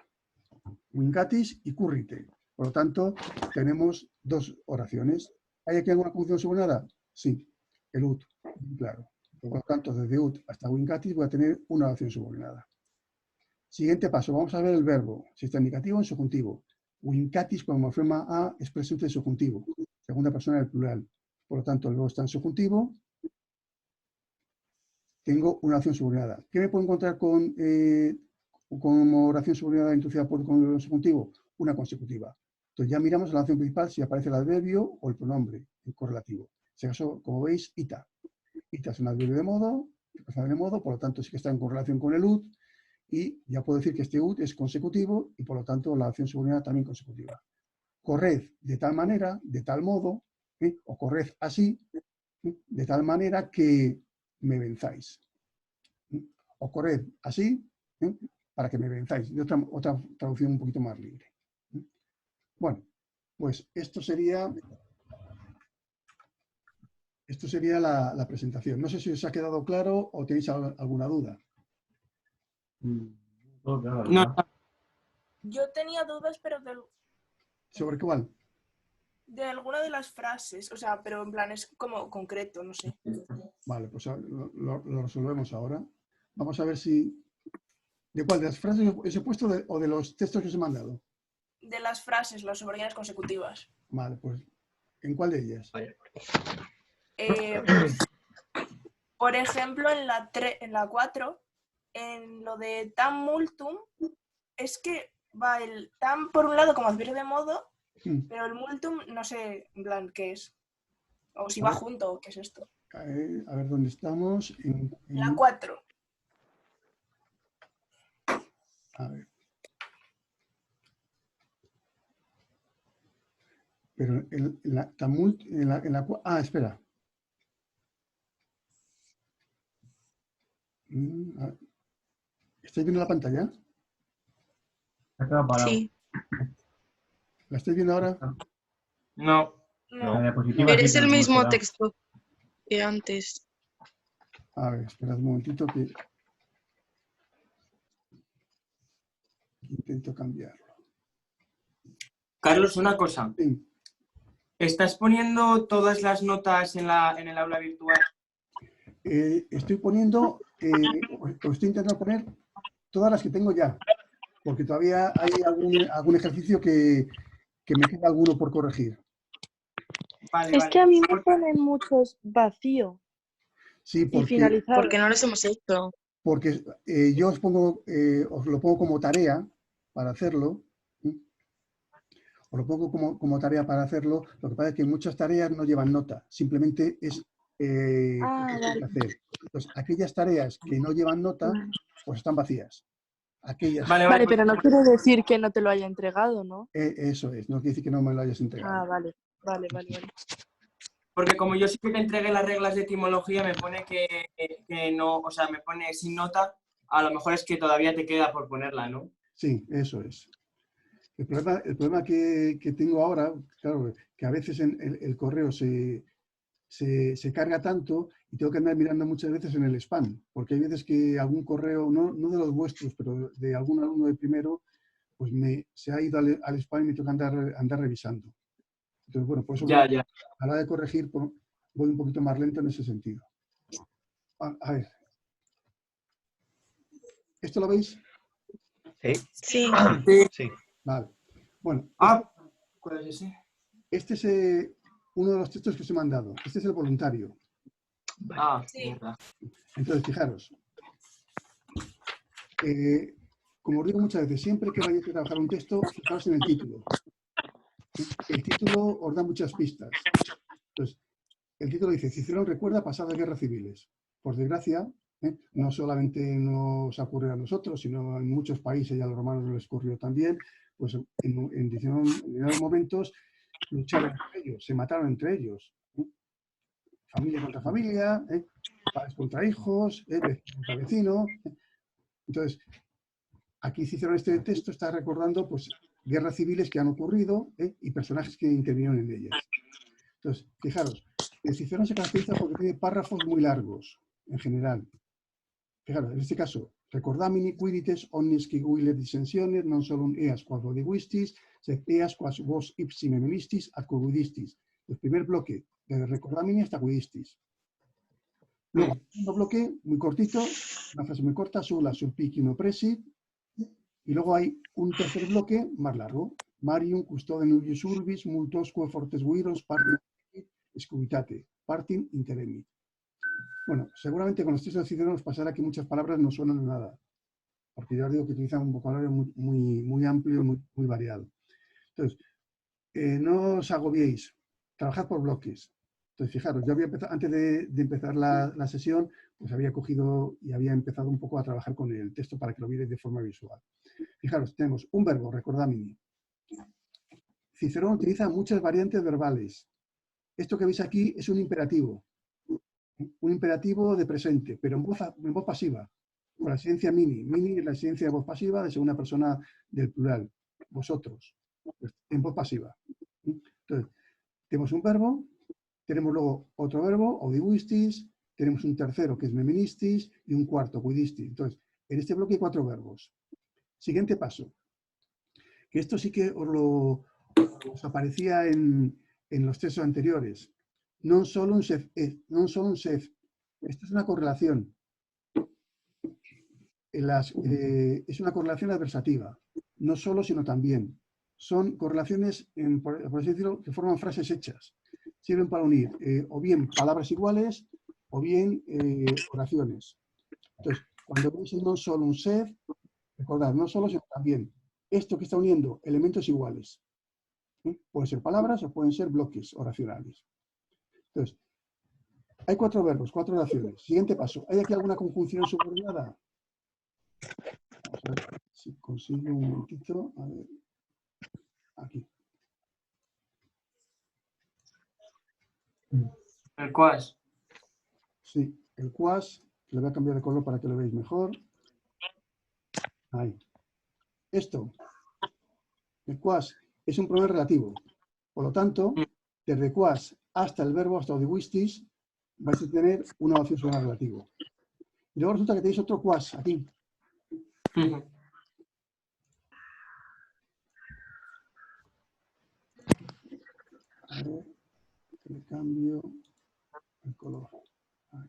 vincatis y currite. Por lo tanto, tenemos dos oraciones. ¿Hay aquí alguna conjunción subordinada? Sí, el ut, claro. Por lo tanto, desde ut hasta vincatis voy a tener una oración subordinada. Siguiente paso, vamos a ver el verbo, si está en indicativo o en subjuntivo. Vincatis, como morfema a, es presente en subjuntivo, segunda persona del plural. Por lo tanto, el verbo está en subjuntivo. Tengo una oración subordinada. ¿Qué me puedo encontrar como oración subordinada introducida con el subjuntivo? Una consecutiva. Entonces ya miramos la oración principal si aparece el adverbio o el pronombre, el correlativo. En este caso, como veis, ita. Ita es un adverbio de modo, por lo tanto sí que está en correlación con el ut, y ya puedo decir que este ut es consecutivo y por lo tanto la acción subordinada también consecutiva. Corred de tal manera, de tal modo, o corred así, de tal manera que me venzáis. O corred así, para que me venzáis. De otra traducción un poquito más libre. Bueno, pues esto sería la presentación. No sé si os ha quedado claro o tenéis alguna duda. Todo claro, No, ¿verdad? Yo tenía dudas, pero ¿Sobre cuál? de alguna de las frases, o sea, pero en plan es como concreto, no sé. Vale, pues lo resolvemos ahora. Vamos a ver si... ¿De cuál? ¿De las frases os he puesto o de los textos que os he mandado? De las frases, las subordinadas consecutivas. Vale, pues ¿en cuál de ellas? Pues, por ejemplo, en la 4, en lo de tam multum, es que va el tam por un lado como adverbio de modo, pero el multum no sé en plan qué es. O si va junto o qué es esto. A ver dónde estamos. La 4. A ver. Pero espera. ¿Estáis viendo la pantalla? Se ha quedado parado. Sí, ¿La estáis viendo ahora? no. La diapositiva pero sí, es el no se mismo da. texto que antes. A ver, esperad un momentito que intento cambiarlo. Carlos, una cosa. Sí. ¿Estás poniendo todas las notas en el aula virtual? Estoy poniendo, o estoy intentando poner todas las que tengo ya, porque todavía hay algún ejercicio que me queda alguno por corregir. Vale, Es vale. que a mí me ponen muchos vacío Sí, y porque finalizado. Porque no los hemos hecho. yo os lo pongo como tarea para hacerlo. Os lo pongo como tarea para hacerlo. Lo que pasa es que muchas tareas no llevan nota, simplemente es Vale. hacer. Entonces, aquellas tareas que no llevan nota, pues están vacías. Aquellas, Vale, Vale, pues, pero no quiere decir que no te lo haya entregado, ¿no? eso es, no quiere decir que no me lo hayas entregado. Vale. porque como yo sí que te entregué las reglas de etimología, me pone que no, o sea, me pone sin nota, a lo mejor es que todavía te queda por ponerla, ¿no? Sí, eso es. El problema que tengo ahora, claro, que a veces el correo se carga tanto y tengo que andar mirando muchas veces en el spam, porque hay veces que algún correo, no de los vuestros, pero de algún alumno de primero, pues se ha ido al spam y me toca andar revisando. Entonces, bueno, por eso Ya. a la hora de corregir voy un poquito más lento en ese sentido. A ver. ¿Esto lo veis? Sí. Sí. Sí. Vale. Bueno, ¿Cuál es ese? este es uno de los textos que os he mandado. Este es el voluntario. Sí. Verdad. Entonces, fijaros. Como os digo muchas veces, siempre que vayáis a trabajar un texto, fijaos en el título. El título os da muchas pistas. Entonces, el título dice, Cicerón recuerda pasadas guerras civiles. Por desgracia, no solamente nos ocurrió a nosotros, sino en muchos países y a los romanos les ocurrió también, pues en determinados momentos lucharon entre ellos, se mataron entre ellos. Familia contra familia, padres contra hijos, vecino contra vecino. Entonces, aquí Cicerón este texto está recordando pues, guerras civiles que han ocurrido y personajes que intervinieron en ellas. Entonces, fijaros, el Cicerón se caracteriza porque tiene párrafos muy largos, en general. Fijaros, en este caso, recordamini quirites omnis qui guile dissensiones non solum eas quas odivistis, sed eas quas vos ipsi memenistis ad quidistis. El primer bloque, de recordamini hasta quidistis. Luego, el segundo bloque, muy cortito, una frase muy corta, sulla sulpici no presit, y luego hay un tercer bloque más largo, Marium custode nuius urbis, multosque fortes viros, partim scubitate, partim interemit. Bueno, seguramente con los textos de Cicerón nos pasará que muchas palabras no suenan a nada, porque ya os digo que utilizan un vocabulario muy amplio y muy variado. Entonces, no os agobiéis, trabajad por bloques. Entonces, fijaros, yo había empezado, antes de empezar la sesión, pues había cogido y había empezado un poco a trabajar con el texto para que lo vierais de forma visual. Fijaros, tenemos un verbo, recordamini. Cicerón utiliza muchas variantes verbales. Esto que veis aquí es un imperativo de presente, pero en voz pasiva, con la esencia mini. Mini es la esencia de voz pasiva de segunda persona del plural, vosotros, en voz pasiva. Entonces, tenemos un verbo, tenemos luego otro verbo, odivistis, tenemos un tercero que es meministis y un cuarto, quidistis. Entonces, en este bloque hay 4 verbos. Siguiente paso, que esto sí que os aparecía en los textos anteriores. Non solo un sed, Esta es una correlación. Es una correlación adversativa. No solo, sino también. Son correlaciones, por así decirlo, que forman frases hechas. Sirven para unir o bien palabras iguales o bien oraciones. Entonces, cuando veis el non solo un sed, recordad, no solo, sino también. Esto que está uniendo elementos iguales. Pueden ser palabras o pueden ser bloques oracionales. Entonces, hay 4 verbos, 4 oraciones. Siguiente paso. ¿Hay aquí alguna conjunción subordinada? Vamos a ver si consigo un momentito. A ver. Aquí. El quas. Sí, el quas. Le voy a cambiar de color para que lo veáis mejor. Ahí. Esto. El quas es un pronombre relativo. Por lo tanto, desde quas hasta el verbo, hasta odivistis, vais a tener una oración sobre relativo. Y luego resulta que tenéis otro quas aquí. A ver, que le cambio el color. Ahí.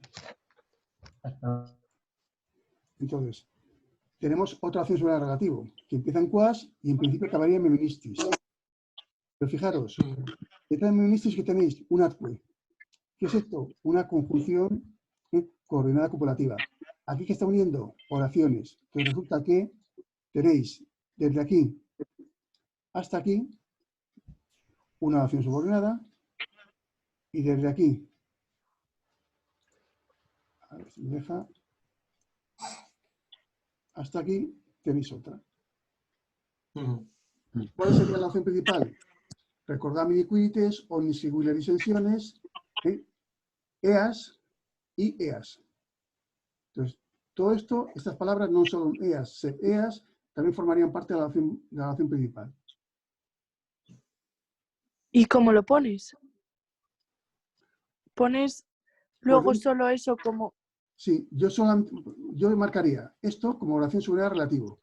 Entonces, tenemos otra oración sobre relativo, que empieza en quas y en principio acabaría en meministis. Pero fijaros, detrás de meministis que tenéis un atque. ¿Qué es esto? Una conjunción coordinada copulativa. Aquí que está uniendo oraciones. Entonces resulta que tenéis desde aquí hasta aquí una oración subordinada y desde aquí, a ver si me deja, hasta aquí tenéis otra. ¿Cuál sería la opción principal? Recordamini quites, omnis seguile disensiones, eas y eas. Entonces, todo esto, estas palabras no son eas, sed eas, también formarían parte de la oración principal. ¿Y cómo lo pones? ¿Pones luego solo eso como...? Sí, yo marcaría esto como oración subordinada relativo.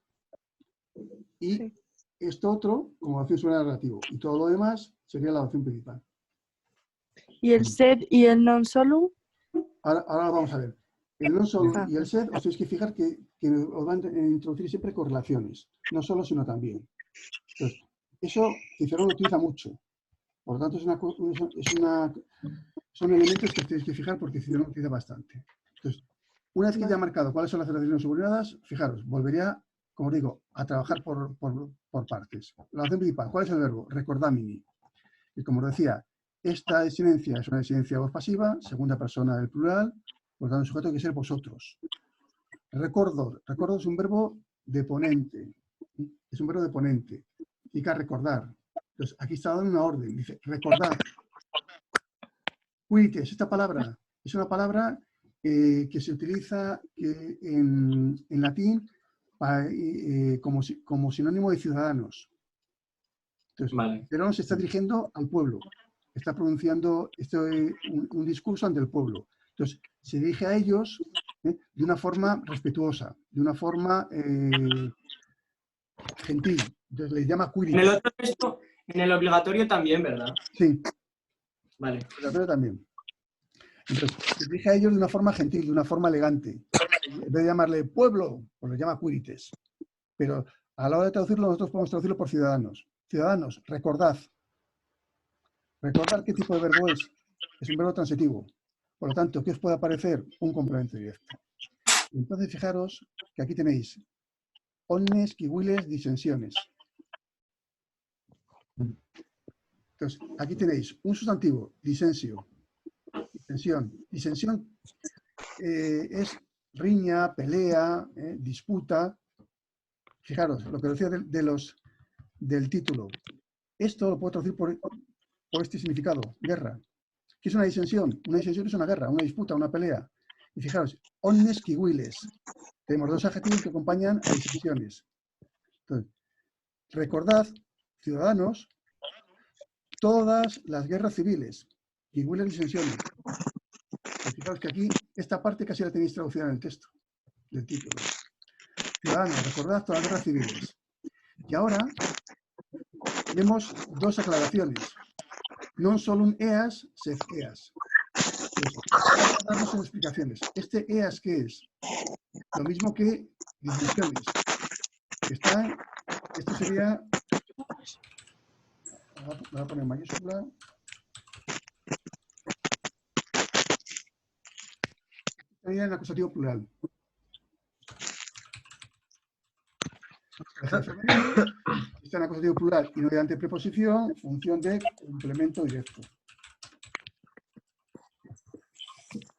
Y sí, esto otro como oración subordinada relativo. Y todo lo demás sería la oración principal. ¿Y el sed y el non solum? Ahora lo vamos a ver. El non solum y el sed, os tenéis que fijar que os van a introducir siempre correlaciones. No solo, sino también. Entonces, eso Cicerón lo utiliza mucho. Por lo tanto, son elementos que os tenéis que fijar porque Cicerón lo utiliza bastante. Entonces, una vez que ya he marcado cuáles son las relaciones subordinadas, fijaros, volvería, como os digo, a trabajar por partes. La oración principal, ¿cuál es el verbo? Recordamini. Y como os decía, esta desinencia es una desinencia de voz pasiva, segunda persona del plural, por lo tanto el sujeto tiene que ser vosotros. Recordo es un verbo de ponente. Es un verbo de ponente. Significa recordar. Entonces, aquí está dando una orden. Dice, recordad. Quites, esta palabra es una palabra que se utiliza en latín como sinónimo de ciudadanos. Entonces, Vale. Cicerón se está dirigiendo al pueblo, está pronunciando un discurso ante el pueblo. Entonces, se dirige a ellos de una forma respetuosa, de una forma gentil. Entonces, les llama En el Quirites. otro texto, en el obligatorio también, ¿verdad? Sí, Vale. el obligatorio también. Entonces, se dirige a ellos de una forma gentil, de una forma elegante. En vez de llamarle pueblo, pues le llama Quirites. Pero a la hora de traducirlo, nosotros podemos traducirlo por ciudadanos. Ciudadanos, recordad. Recordad qué tipo de verbo es. Es un verbo transitivo. Por lo tanto, ¿qué os puede aparecer? Un complemento directo. Entonces, fijaros que aquí tenéis omnes, quiviles, disensiones. Entonces, aquí tenéis un sustantivo, disensio. Disensión. Disensión es riña, pelea, disputa. Fijaros, lo que decía del título. Esto lo puedo traducir por este significado, guerra. ¿Qué es una disensión? Una disensión es una guerra, una disputa, una pelea. Y fijaros, omnes quiviles. Tenemos dos adjetivos que acompañan a disensiones. Entonces, recordad, ciudadanos, todas las guerras civiles, quiviles, disensiones. Pues fijaros que aquí, esta parte casi la tenéis traducida en el texto del título. Ciudadanos, recordad todas las guerras civiles. Y ahora tenemos dos aclaraciones. Non solum eas, sed eas. Vamos a darnos en explicaciones. ¿Este eas qué es? Lo mismo que disensiones. Esto sería... Voy a poner mayúscula. Sería en acusativo plural. Está en acusativo plural y no de preposición, función de complemento directo.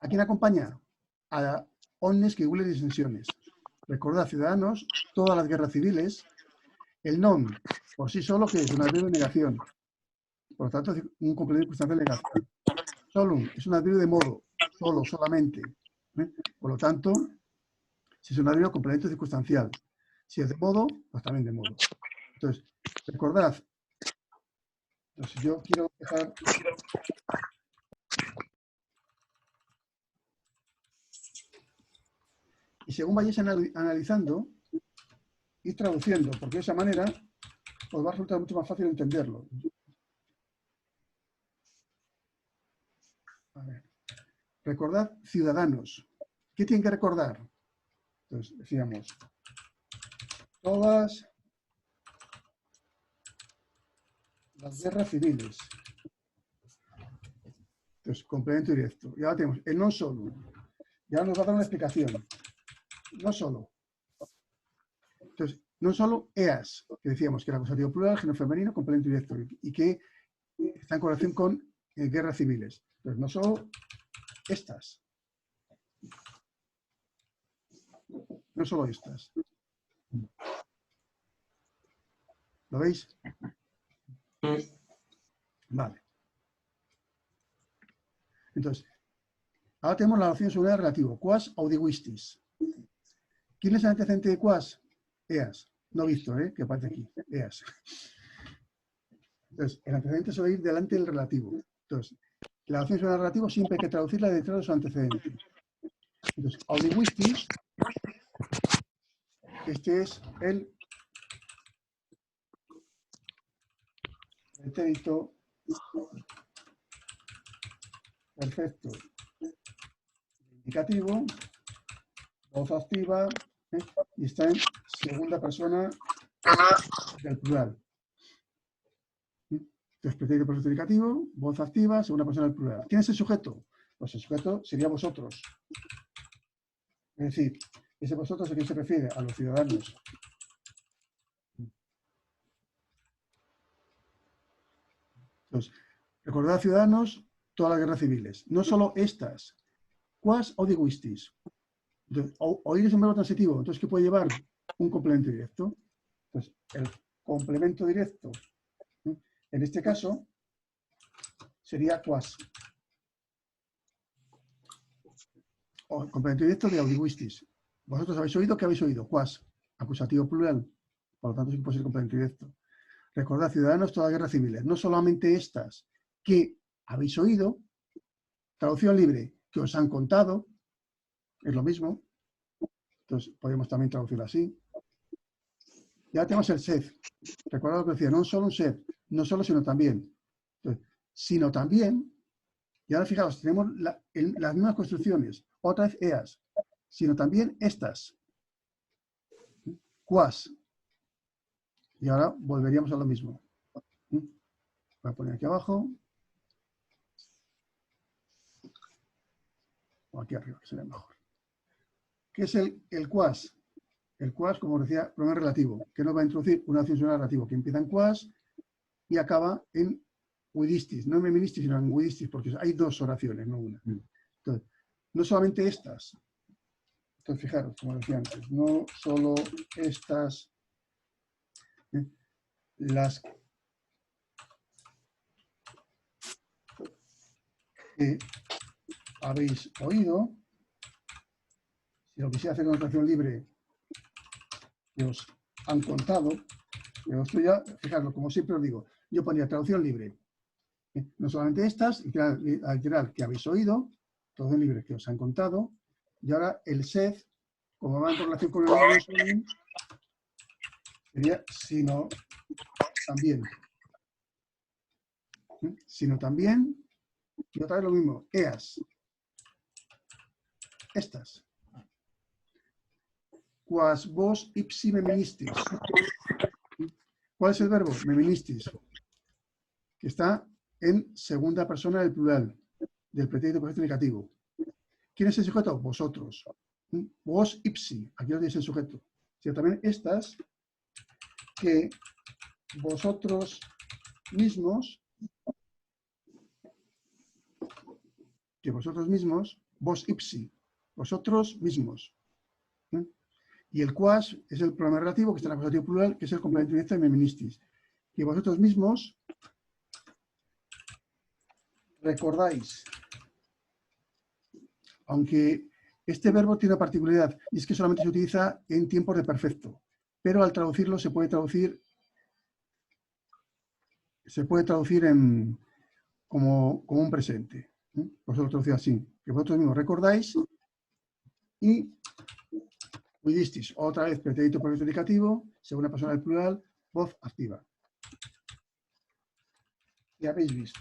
¿A quién acompaña? A omnes quiviles disensiones. Recordad, ciudadanos, todas las guerras civiles, el non, por sí solo, que es un adverbio de negación. Por lo tanto, es un complemento circunstancial de negación. Solum es un adverbio de modo, solo, solamente. Por lo tanto, si es un adverbio complemento circunstancial. Si es de modo, pues también de modo. Entonces, recordad, entonces yo quiero dejar... Y según vayáis analizando, ir traduciendo, porque de esa manera os va a resultar mucho más fácil entenderlo. A ver. Recordad, ciudadanos. ¿Qué tienen que recordar? Entonces, decíamos, todas las guerras civiles. Entonces, complemento directo. Y ahora tenemos el non solo. Y ahora nos va a dar una explicación. No solo. Entonces, no solo eas, que decíamos que era acusativo plural, género femenino, complemento directo, y que está en correlación con guerras civiles. Entonces, no solo estas. No solo estas. ¿Lo veis? Vale. Entonces, ahora tenemos la relación sobre el relativo. Quas audiguistis. ¿Quién es el antecedente de quas? Eas. No visto, que aparece aquí. Eas. Entonces, el antecedente suele ir delante del relativo. Entonces, la relación sobre el relativo siempre hay que traducirla detrás de su antecedente. Entonces, audiguistis, este es el pretérito perfecto indicativo, voz activa, y está en segunda persona del plural. Entonces, pretérito perfecto indicativo, voz activa, segunda persona del plural. ¿Quién es el sujeto? Pues el sujeto sería vosotros. Es decir, ese vosotros a quién se refiere, a los ciudadanos. Entonces, recordad, ciudadanos, todas las guerras civiles. No solo estas. Quas audiguistis. Oír es un verbo transitivo. Entonces, ¿qué puede llevar? Un complemento directo. Entonces, el complemento directo, en este caso, sería quas. O el complemento directo de audiguistis. Vosotros habéis oído, ¿qué habéis oído? Quas. acusativo plural, por lo tanto sí puede ser complemento directo. Recordad, ciudadanos, todas las guerras civiles, no solamente estas que habéis oído, traducción libre, que os han contado, es lo mismo, entonces podemos también traducirlo así. Ya tenemos el sed. Recordad lo que decía, no solo un sed, no solo, sino también. Entonces, sino también, y ahora fijaos, tenemos las mismas construcciones, otra vez eas, sino también estas. Quas. Y ahora volveríamos a lo mismo. Voy a poner aquí abajo. O aquí arriba, que sería mejor. ¿Qué es el quas? El quas, como decía, pronombre relativo, que nos va a introducir una acción sonora relativo que empieza en quas y acaba en widistis. No en meministis, sino en widistis, porque hay dos oraciones, no una. Entonces, no solamente estas. Entonces, fijaros, como decía antes, no solo estas, las que habéis oído. Si lo quisiera hacer con traducción libre, que os han contado, pero esto ya, fijaros, como siempre os digo, yo ponía traducción libre. No solamente estas, literal que habéis oído, traducción libre que os han contado, y ahora el sed, como va en relación con el nombre, sería sino también. Sino también, y otra vez lo mismo, eas. Estas. Quas vos ipsi meministis. ¿Cuál es el verbo? Meministis. Que está en segunda persona del plural, del pretérito perfecto negativo. ¿Quién es el sujeto? Vosotros. Vos ipsi. Aquí os dice el sujeto. Sino también estas que vosotros mismos, vos ipsi, vosotros mismos. Y el quas es el pronombre relativo que está en el acusativo plural, que es el complemento directo de meministis. Que vosotros mismos recordáis. Aunque este verbo tiene una particularidad, y es que solamente se utiliza en tiempos de perfecto. Pero al traducirlo se puede traducir como un presente. Vosotros traducís así. Que vosotros mismos recordáis y widistis, otra vez pretérito perfecto indicativo, segunda persona del plural, voz activa. Ya habéis visto.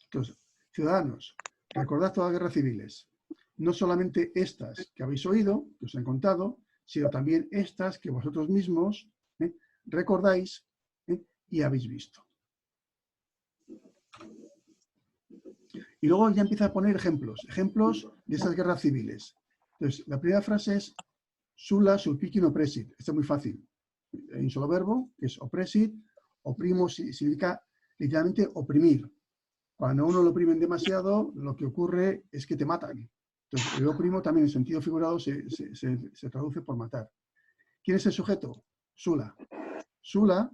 Entonces, ciudadanos, recordad todas las guerras civiles. No solamente estas que habéis oído, que os han contado, sino también estas que vosotros mismos recordáis y habéis visto. Y luego ya empieza a poner ejemplos de esas guerras civiles. Entonces, la primera frase es sulla sulpicium oppressit. Esto es muy fácil. Hay un solo verbo, que es oppressit. Oprimo significa literalmente oprimir. Cuando uno lo oprimen demasiado, lo que ocurre es que te matan. Entonces, el oprimo también en sentido figurado se traduce por matar. ¿Quién es el sujeto? Sulla. Sulla,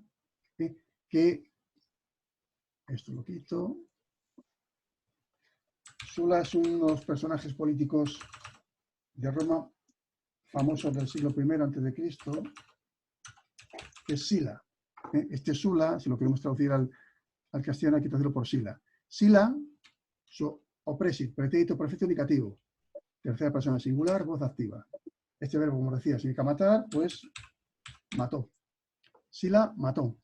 que... Esto lo quito. Sulla es uno de los personajes políticos de Roma, famosos del siglo I a.C., que es Sila. Este Sulla, si lo queremos traducir al castellano, hay que traducirlo por Sila. Sila, su oppressit, pretérito perfecto indicativo. Tercera persona singular, voz activa. Este verbo, como decía, significa matar, pues mató. Sila mató.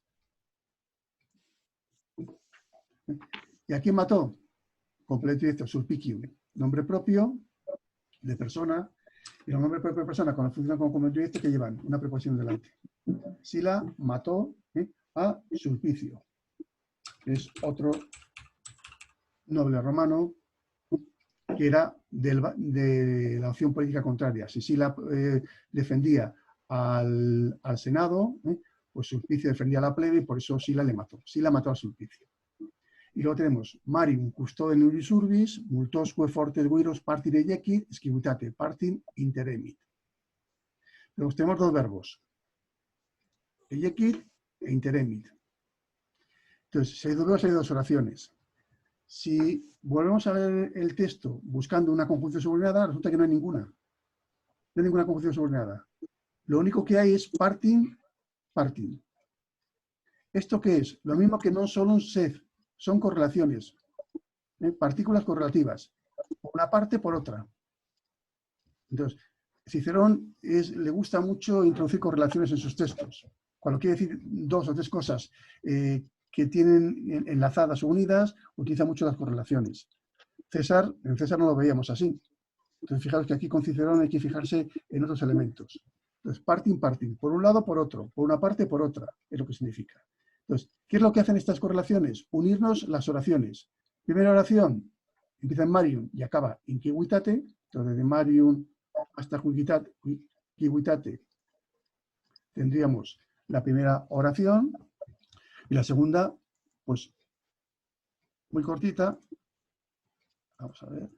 ¿Y a quién mató? Complemento directo, sulpicium. Nombre propio de persona, y los nombres propios de persona cuando funcionan como complemento directo que llevan una preposición delante. Sila mató a Sulpicio, que es otro noble romano que era de la opción política contraria. Si Sila defendía al Senado, pues Sulpicio defendía a la plebe y por eso Sila le mató. Sila mató a Sulpicio. Y luego tenemos Marium custode nuris urbis, multosque fortes viros partin ejecit, scivitate partin interemit. Luego tenemos dos verbos, ejecit e interemit. Entonces, se hay dos oraciones. Si volvemos a ver el texto buscando una conjunción subordinada, resulta que no hay ninguna. No hay ninguna conjunción subordinada. Lo único que hay es parting, parting. ¿Esto qué es? Lo mismo que no solo un set, son correlaciones. Partículas correlativas. Por una parte, por otra. Entonces, Cicerón le gusta mucho introducir correlaciones en sus textos. Cuando quiere decir dos o tres cosas que tienen enlazadas o unidas, utiliza mucho las correlaciones. En César no lo veíamos así. Entonces, fijaros que aquí con Cicerón hay que fijarse en otros elementos. Entonces, parting, parting. Por un lado, por otro. Por una parte, por otra. Es lo que significa. Entonces, ¿qué es lo que hacen estas correlaciones? Unirnos las oraciones. Primera oración empieza en Marium y acaba en Civitate. Entonces, de Marium hasta Civitate tendríamos la primera oración y la segunda, pues, muy cortita. Vamos a ver.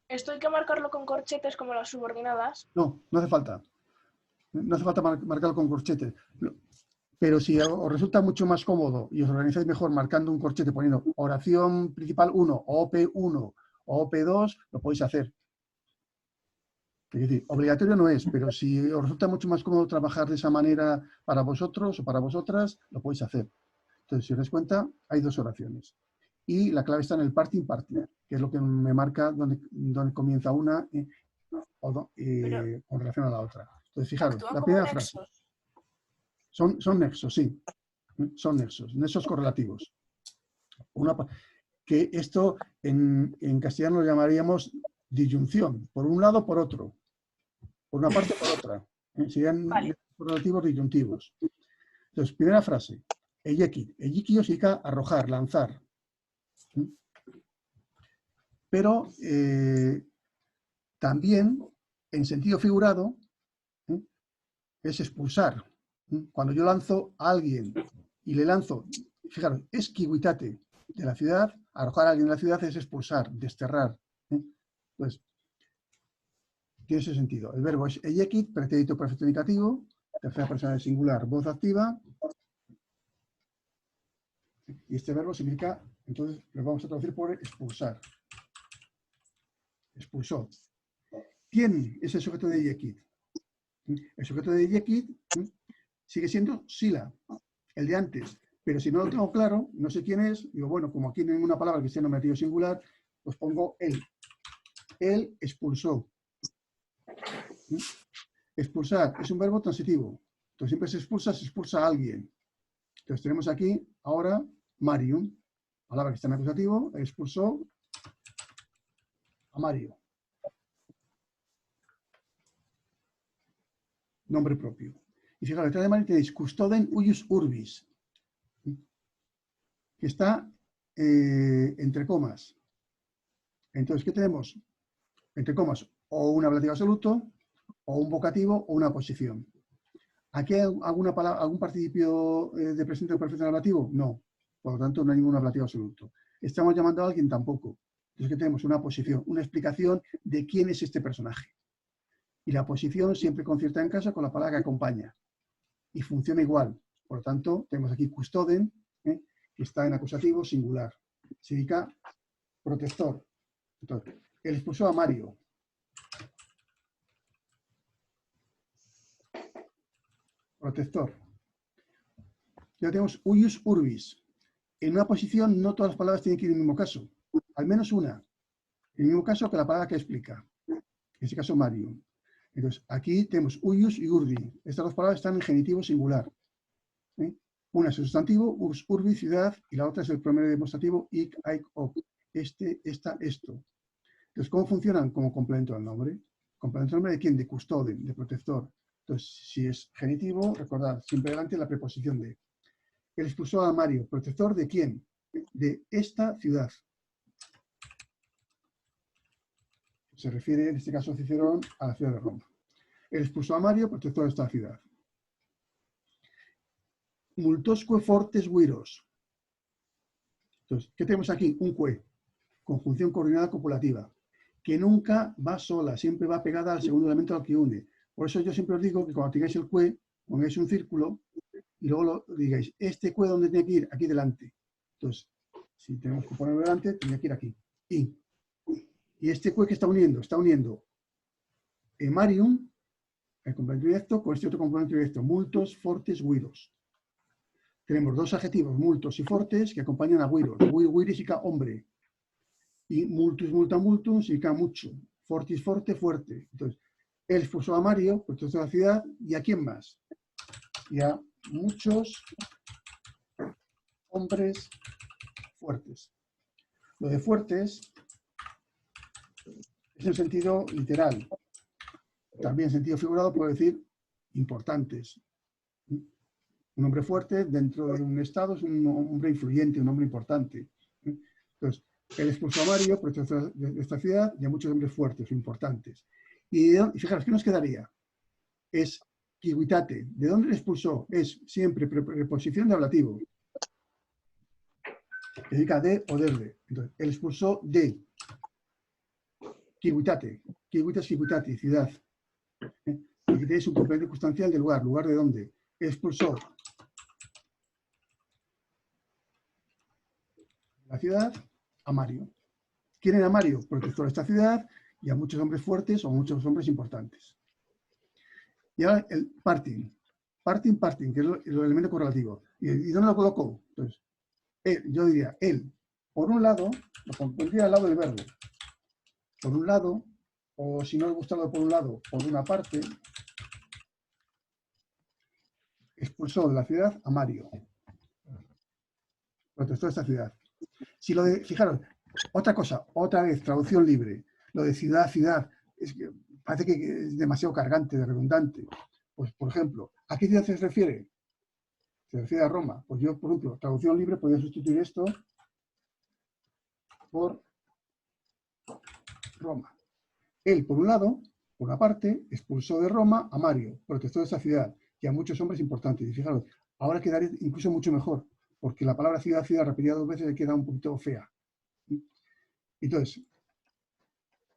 ¿Esto hay que marcarlo con corchetes como las subordinadas? No, no hace falta. No hace falta marcarlo con corchetes. Pero si os resulta mucho más cómodo y os organizáis mejor marcando un corchete, poniendo oración principal 1, o OP1 o OP2, lo podéis hacer. Es decir, obligatorio no es, pero si os resulta mucho más cómodo trabajar de esa manera para vosotros o para vosotras, lo podéis hacer. Entonces, si os dais cuenta, hay dos oraciones. Y la clave está en el parting, parting, que es lo que me marca dónde comienza una con relación a la otra. Entonces, fijaros, la primera frase. Son nexos, sí. Son nexos correlativos. Que esto en castellano lo llamaríamos disyunción. Por un lado, por otro. Por una parte, por otra. Serían nexos correlativos disyuntivos. Entonces, primera frase. Eyekit. Eyikio significa arrojar, lanzar. Pero también, en sentido figurado, es expulsar. Cuando yo lanzo a alguien y le lanzo, fijaros, es Civitate de la ciudad, arrojar a alguien de la ciudad es expulsar, desterrar. Entonces, tiene ese sentido. El verbo es eyekit, pretérito perfecto indicativo, tercera persona del singular, voz activa. Y este verbo significa, entonces lo vamos a traducir por expulsar. Expulsó. ¿Quién es el sujeto de eyekit? El sujeto de eyekit sigue siendo Sila, el de antes. Pero si no lo tengo claro, no sé quién es, digo, bueno, como aquí no hay ninguna palabra que esté en nominativo singular, pues pongo él. Él expulsó. Expulsar es un verbo transitivo. Entonces siempre se expulsa a alguien. Entonces tenemos aquí ahora Marium, palabra que está en acusativo, expulsó a Mario. Nombre propio. Y fijaros, detrás de Mario tenéis custoden huius urbis, que está entre comas. Entonces, ¿qué tenemos? Entre comas, o un ablativo absoluto, o un vocativo, o una posición. ¿Aquí hay alguna palabra, algún participio de presente o perfecto en ablativo? No. Por lo tanto, no hay ningún ablativo absoluto. ¿Estamos llamando a alguien? Tampoco. Entonces, ¿qué tenemos? Una posición, una explicación de quién es este personaje. Y la posición siempre concierta en casa con la palabra que acompaña. Y funciona igual. Por lo tanto, tenemos aquí custoden, que está en acusativo singular. Significa protector. Entonces, él expulsó a Mario. Protector. Ya tenemos huius urbis. En una posición no todas las palabras tienen que ir en el mismo caso. Al menos una. En el mismo caso que la palabra que explica. En este caso, Mario. Entonces, aquí tenemos huius y urbi. Estas dos palabras están en genitivo singular. Una es el sustantivo, urbi, ciudad, y la otra es el pronombre demostrativo, ik, aik, ok. Este, esta, esto. Entonces, ¿cómo funcionan? Como complemento al nombre. ¿Complemento al nombre de quién? De custoden, de protector. Entonces, si es genitivo, recordad, siempre delante la preposición de. Él expulsó a Mario. ¿Protector de quién? De esta ciudad. Se refiere, en este caso, Cicerón, a la ciudad de Roma. Él expulsó a Mario, protector de esta ciudad. Multosque fortes viros. Entonces, ¿qué tenemos aquí? Un que. Conjunción coordinada copulativa. Que nunca va sola, siempre va pegada al segundo elemento al que une. Por eso yo siempre os digo que cuando tengáis el que, pongáis un círculo y luego lo digáis, este que, ¿dónde tiene que ir? Aquí delante. Entonces, si tenemos que ponerlo delante, tendría que ir aquí. Y este que está uniendo emarium, el complemento directo, con este otro complemento directo, multos, fortes, viros. Tenemos dos adjetivos, multos y fortes, que acompañan a viros. Viris significa hombre. Y multus, multa, multum significa mucho. Fortis, forte, fuerte. Entonces, él expulsó a Mario, por toda la ciudad, ¿y a quién más? Y a muchos hombres fuertes. Lo de fuertes es en sentido literal. También en sentido figurado puedo decir importantes. Un hombre fuerte dentro de un estado es un hombre influyente, un hombre importante. Entonces, él expulsó a Mario por esta ciudad y a muchos hombres fuertes o importantes. Y fijaros, ¿qué nos quedaría? Es quiguitate. ¿De dónde le expulsó? Es siempre preposición de ablativo. Que significa de o desde. Entonces, él expulsó de. Quiguitate. Quiguitas, quiguitati, ciudad. Quiguitate es un complemento circunstancial del lugar. ¿Lugar de dónde? Expulsó la ciudad a Mario. ¿Quién era Mario? Protector de esta ciudad y a muchos hombres fuertes o muchos hombres importantes. Y ahora el parting. Parting, que es el elemento correlativo. ¿Y dónde lo colocó? Entonces, yo diría, él, por un lado, lo pondría al lado del verbo. Por un lado, o si no le gusta por un lado, por una parte, expulsó de la ciudad a Mario. Protestó de esta ciudad. Si lo de, fijaros, otra cosa, otra vez, traducción libre. Lo de ciudad, es que parece que es demasiado cargante, redundante. Pues, por ejemplo, ¿a qué ciudad se refiere? Se refiere a Roma. Pues yo, por ejemplo, traducción libre, podría sustituir esto por Roma. Él, por un lado, por una parte, expulsó de Roma a Mario, protestó de esa ciudad, y a muchos hombres importantes. Y fijaros, ahora quedaría incluso mucho mejor, porque la palabra ciudad repetida 2 veces le queda un poquito fea. Entonces,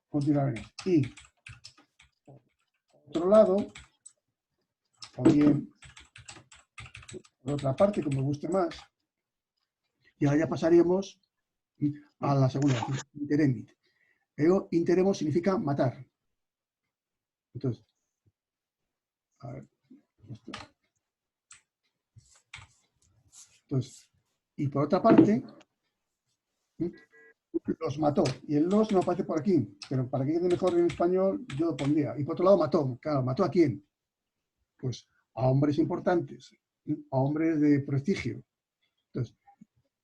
continuaremos. Y, por otro lado, o bien, por otra parte, como me guste más, y ahora ya pasaríamos a la segunda, interemit. Interemos significa matar. Entonces, a ver, esto. Entonces, y por otra parte, los mató. Y el los no aparece por aquí, pero para que quede mejor en español, yo lo pondría. Y por otro lado, mató. Claro, ¿mató a quién? Pues a hombres importantes, a hombres de prestigio. Entonces,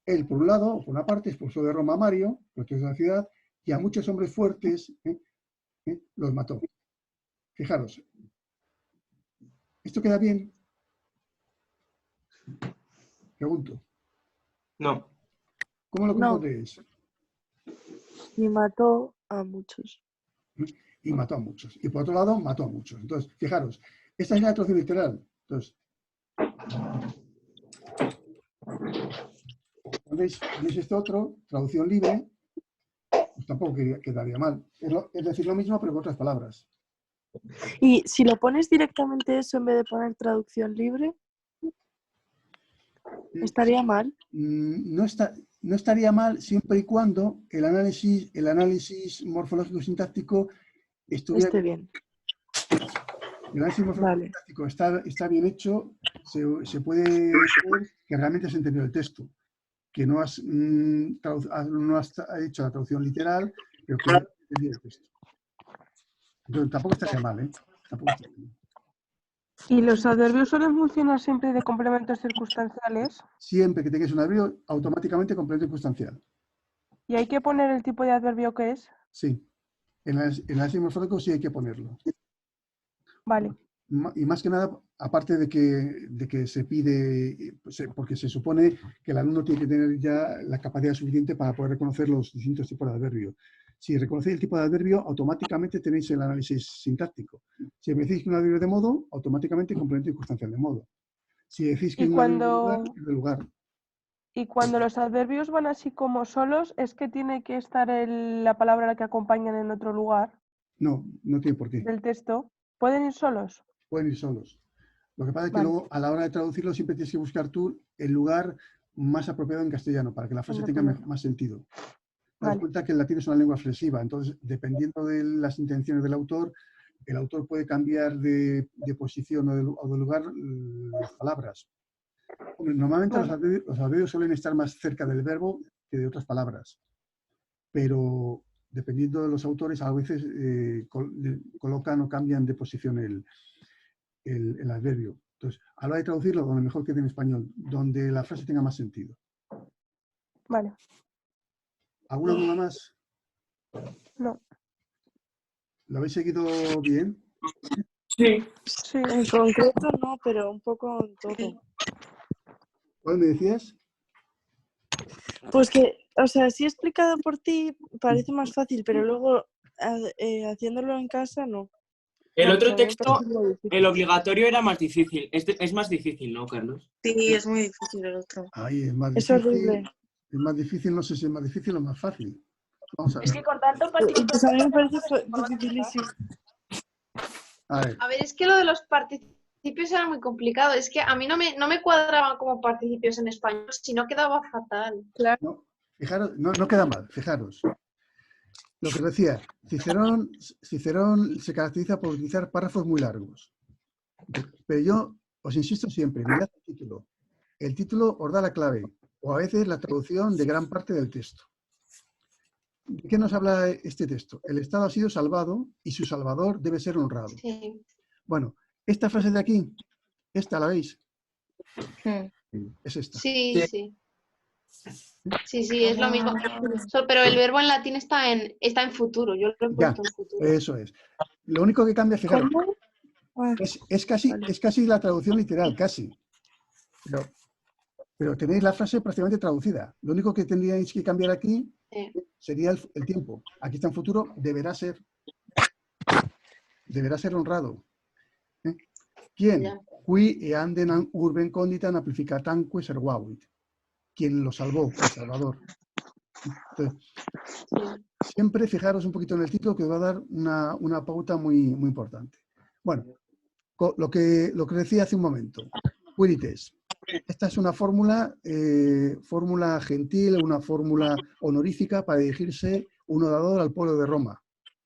él, por un lado, por una parte, expulsó de Roma a Mario, protegió la ciudad, y a muchos hombres fuertes los mató. Fijaros, ¿esto queda bien? Pregunto. No. ¿Cómo lo componéis? Y mató a muchos. Y mató a muchos. Y por otro lado, mató a muchos. Entonces, fijaros, esta es la traducción literal. Entonces, ¿veis este otro? Traducción libre. Pues tampoco quedaría mal. Es decir lo mismo, pero con otras palabras. Y si lo pones directamente eso en vez de poner traducción libre, ¿estaría mal? No estaría mal siempre y cuando el análisis morfológico sintáctico estuviera esté bien. El análisis morfológico sintáctico está bien hecho, se puede ver que realmente has entendido el texto, que no has hecho la traducción literal, pero que has entendido el texto. Entonces, tampoco estaría mal, ¿eh? Tampoco estaría mal. ¿Y los adverbios suelen funcionar siempre de complementos circunstanciales? Siempre que tengas un adverbio, automáticamente complemento circunstancial. ¿Y hay que poner el tipo de adverbio que es? Sí. En el análisis morfológico sí hay que ponerlo. Vale. Y más que nada, aparte de que se pide, porque se supone que el alumno tiene que tener ya la capacidad suficiente para poder reconocer los distintos tipos de adverbio. Si reconocéis el tipo de adverbio, automáticamente tenéis el análisis sintáctico. Si me decís que un adverbio de modo, automáticamente complemento circunstancial de modo. Si decís que un adverbio es de lugar. Y cuando los adverbios van así como solos, ¿es que tiene que estar la palabra que acompañan en otro lugar? No, no tiene por qué. ¿Del texto? ¿Pueden ir solos? Pueden ir solos. Lo que pasa es que luego, a la hora de traducirlo, siempre tienes que buscar tú el lugar más apropiado en castellano, para que la frase tenga más sentido. Daos cuenta que el latín es una lengua flexiva, entonces, dependiendo de las intenciones del autor, el autor puede cambiar de posición o de lugar las palabras. Hombre, normalmente los adverbios suelen estar más cerca del verbo que de otras palabras, pero dependiendo de los autores, a veces colocan o cambian de posición el adverbio. Entonces, a la hora de traducirlo, donde mejor quede en español, donde la frase tenga más sentido. Vale. ¿Alguna duda más? No. ¿Lo habéis seguido bien? Sí. Sí. En concreto no, pero un poco en todo. ¿Cuál me decías? Pues que, o sea, sí explicado por ti parece más fácil, pero luego haciéndolo en casa no. El Vamos, otro a mí me texto, parece muy difícil. el obligatorio era más difícil. Este es más difícil, ¿no, Carlos? Sí, es muy difícil el otro. Ay, es más Es difícil. horrible. Es más difícil, no sé si es más difícil o más fácil. Vamos a ver. Es que con tanto participio... Pues a mí me parece dificilísimo. A ver. A ver, es que lo de los participios era muy complicado. Es que a mí no me cuadraban como participios en español, si no quedaba fatal. Claro. No, fijaros, no queda mal, fijaros. Lo que decía, Cicerón se caracteriza por utilizar párrafos muy largos. Pero yo os insisto siempre, mirad el título. El título os da la clave, o a veces la traducción de gran parte del texto. ¿De qué nos habla este texto? El Estado ha sido salvado y su salvador debe ser honrado. Sí. Bueno, esta frase de aquí, esta, ¿la veis? Es esta. Sí, sí. Sí, es lo mismo. Pero el verbo en latín está en futuro. Yo lo he Ya, puesto en futuro. eso es. Lo único que cambia, fijaros, es casi la traducción literal, casi. Pero tenéis la frase prácticamente traducida. Lo único que tendríais que cambiar aquí sería el tiempo. Aquí está en futuro, deberá ser honrado. ¿Quién? Qui eandem urben conditam amplificatamque servavit. Quien lo salvó, el Salvador. Entonces, siempre fijaros un poquito en el título que os va a dar una pauta muy, muy importante. Bueno, lo que decía hace un momento. Quirites. Esta es una fórmula gentil, una fórmula honorífica para dirigirse un orador al pueblo de Roma.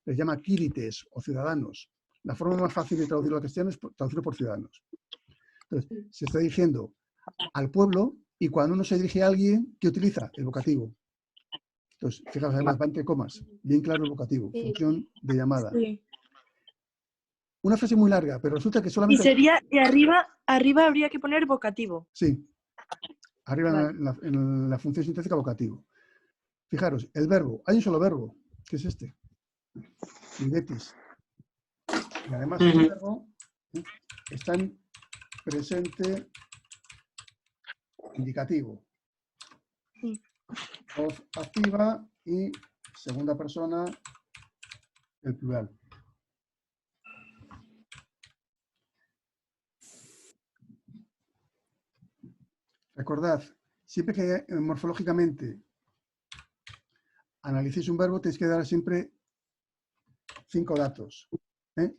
Les llama quirites o ciudadanos. La forma más fácil de traducirlo al castellano es traducirlo por ciudadanos. Entonces, se está dirigiendo al pueblo y cuando uno se dirige a alguien, ¿qué utiliza? El vocativo. Entonces, fijaos, además, va entre comas. Bien claro el vocativo. Función de llamada. Sí. Una frase muy larga, pero resulta que Y solamente... sería, y arriba habría que poner vocativo. Sí. Arriba Vale. en la función sintáctica vocativo. Fijaros, el verbo. Hay un solo verbo, que es este. Videtis. Y además el verbo está en presente indicativo. Voz activa y segunda persona, el plural. Recordad, siempre que morfológicamente analicéis un verbo, tenéis que dar siempre 5 datos.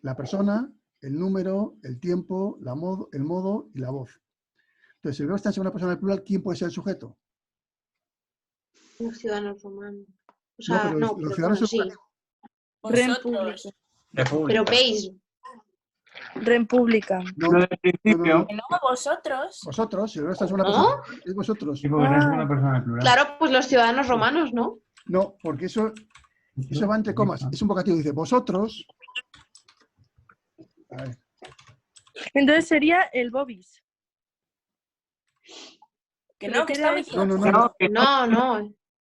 La persona, el número, el tiempo, el modo y la voz. Entonces, si el verbo está en segunda persona del plural, ¿quién puede ser el sujeto? Los ciudadanos romanos. O sea, No, pero los ciudadanos bueno, sí. Vosotros. Pero veis. República. No, Lo del principio. No, vosotros. Vosotros, si el verbo está en segunda ¿No? persona, es vosotros. Sí, porque no es una persona plural. Claro, pues los ciudadanos romanos, ¿no? No, porque eso va entre comas. Es un vocativo. Dice, vosotros... A ver. Entonces sería el bobis. Que no, que está metido. No.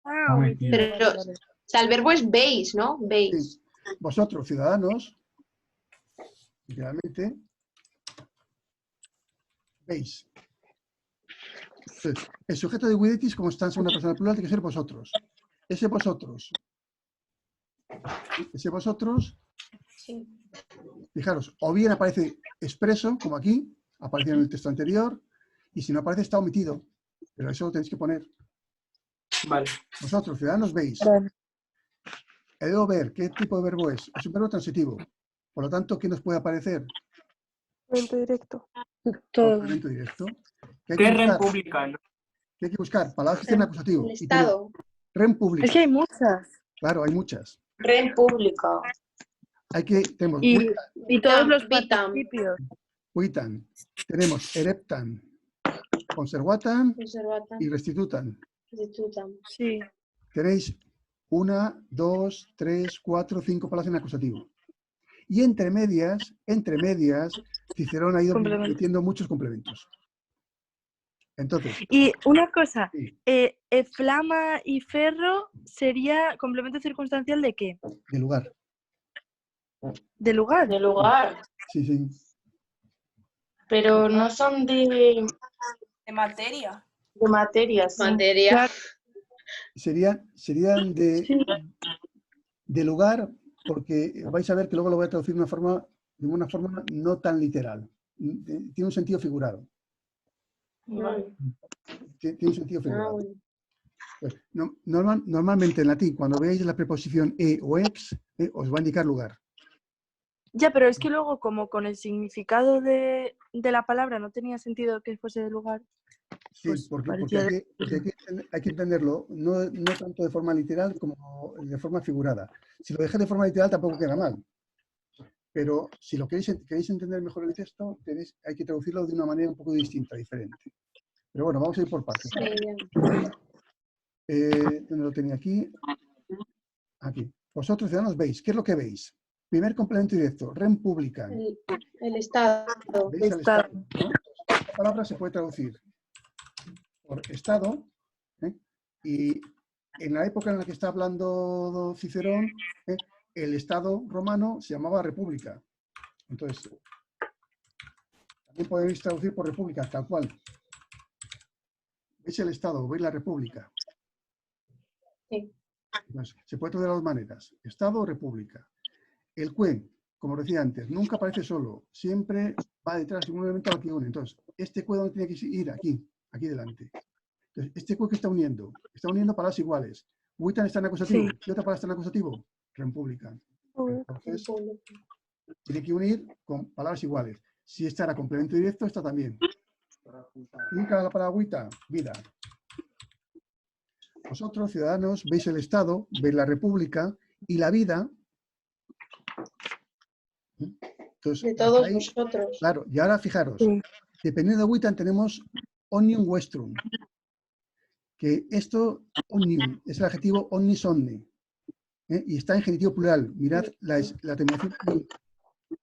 Ah, omitido. Pero, o sea, el verbo es veis, ¿no? Veis. Sí. Vosotros, ciudadanos, literalmente, veis. Entonces, el sujeto de videtis, como está en segunda persona plural, tiene que ser vosotros. Ese vosotros, Sí. fijaros, o bien aparece expreso, como aquí, aparecía en el texto anterior, y si no aparece está omitido. Pero eso lo tenéis que poner. Vale. Vosotros, ciudadanos, veis. Vale. El verbo ver, ¿qué tipo de verbo es? Es un verbo transitivo. Por lo tanto, ¿qué nos puede aparecer? Momento directo. Todo. Complemento directo. ¿Qué hay ¿Qué que buscar? república? ¿No? ¿Qué hay que buscar? Palabras que tienen acusativo. El Estado. Rem pública. Es que hay muchas. Claro, hay muchas. Ren pública. Tenemos Y todos los Vitam. participios. Vitam, tenemos ereptan, conservatan Conservatan. y restitutan. Restitutam. Sí. Tenéis 1, 2, 3, 4, 5 palabras en acusativo. Y entre medias, Cicerón ha ido Complemento. metiendo muchos complementos. Entonces, Y una cosa, sí, flama y ferro sería complemento circunstancial ¿de qué? de lugar. ¿De lugar? De lugar. Sí, sí. Pero no son de materia. materia. Sí. Materia. Claro. Serían Sí. de lugar, porque vais a ver que luego lo voy a traducir de una forma no tan literal. Tiene un sentido figurado. Tiene un sentido figurado. Bueno. Pues, normalmente en latín, cuando veáis la preposición e o ex, os va a indicar lugar. Ya, pero es que luego como con el significado de la palabra no tenía sentido que fuese de lugar. Sí, Pues porque parecía hay que entenderlo no tanto de forma literal como de forma figurada. Si lo dejáis de forma literal tampoco queda mal. Pero si lo queréis entender mejor el texto, hay que traducirlo de una manera un poco distinta, diferente. Pero bueno, vamos a ir por partes. ¿Dónde lo tenía aquí? Aquí. Vosotros, ciudadanos, veis. ¿Qué es lo que veis? Primer complemento directo, rem publican. El Estado. ¿Veis el Estado? ¿No? Esta palabra se puede traducir por Estado, y en la época en la que está hablando Cicerón, el Estado romano se llamaba República. Entonces, también podéis traducir por República, tal cual. ¿Veis el Estado? ¿Veis la República? Sí. Entonces, se puede traducir de dos maneras, Estado o República. El que, como decía antes, nunca aparece solo, siempre va detrás de un elemento al que une. Entonces, este que, ¿dónde tiene que ir? Aquí delante. Entonces, este que está uniendo palabras iguales. Witan está en acusativo. Sí. ¿Qué otra palabra está en acusativo? República. Entonces, tiene que unir con palabras iguales. Si esta era complemento directo, esta también. Indica la palabra Wita, vida. Vosotros, ciudadanos, veis el Estado, veis la República y la vida. Entonces, De todos ahí, vosotros. claro, y ahora fijaros, Sí. dependiendo de Witan tenemos omnium vestrum, que esto, omnium, es el adjetivo omnis omne, y está en genitivo plural. Mirad la terminación.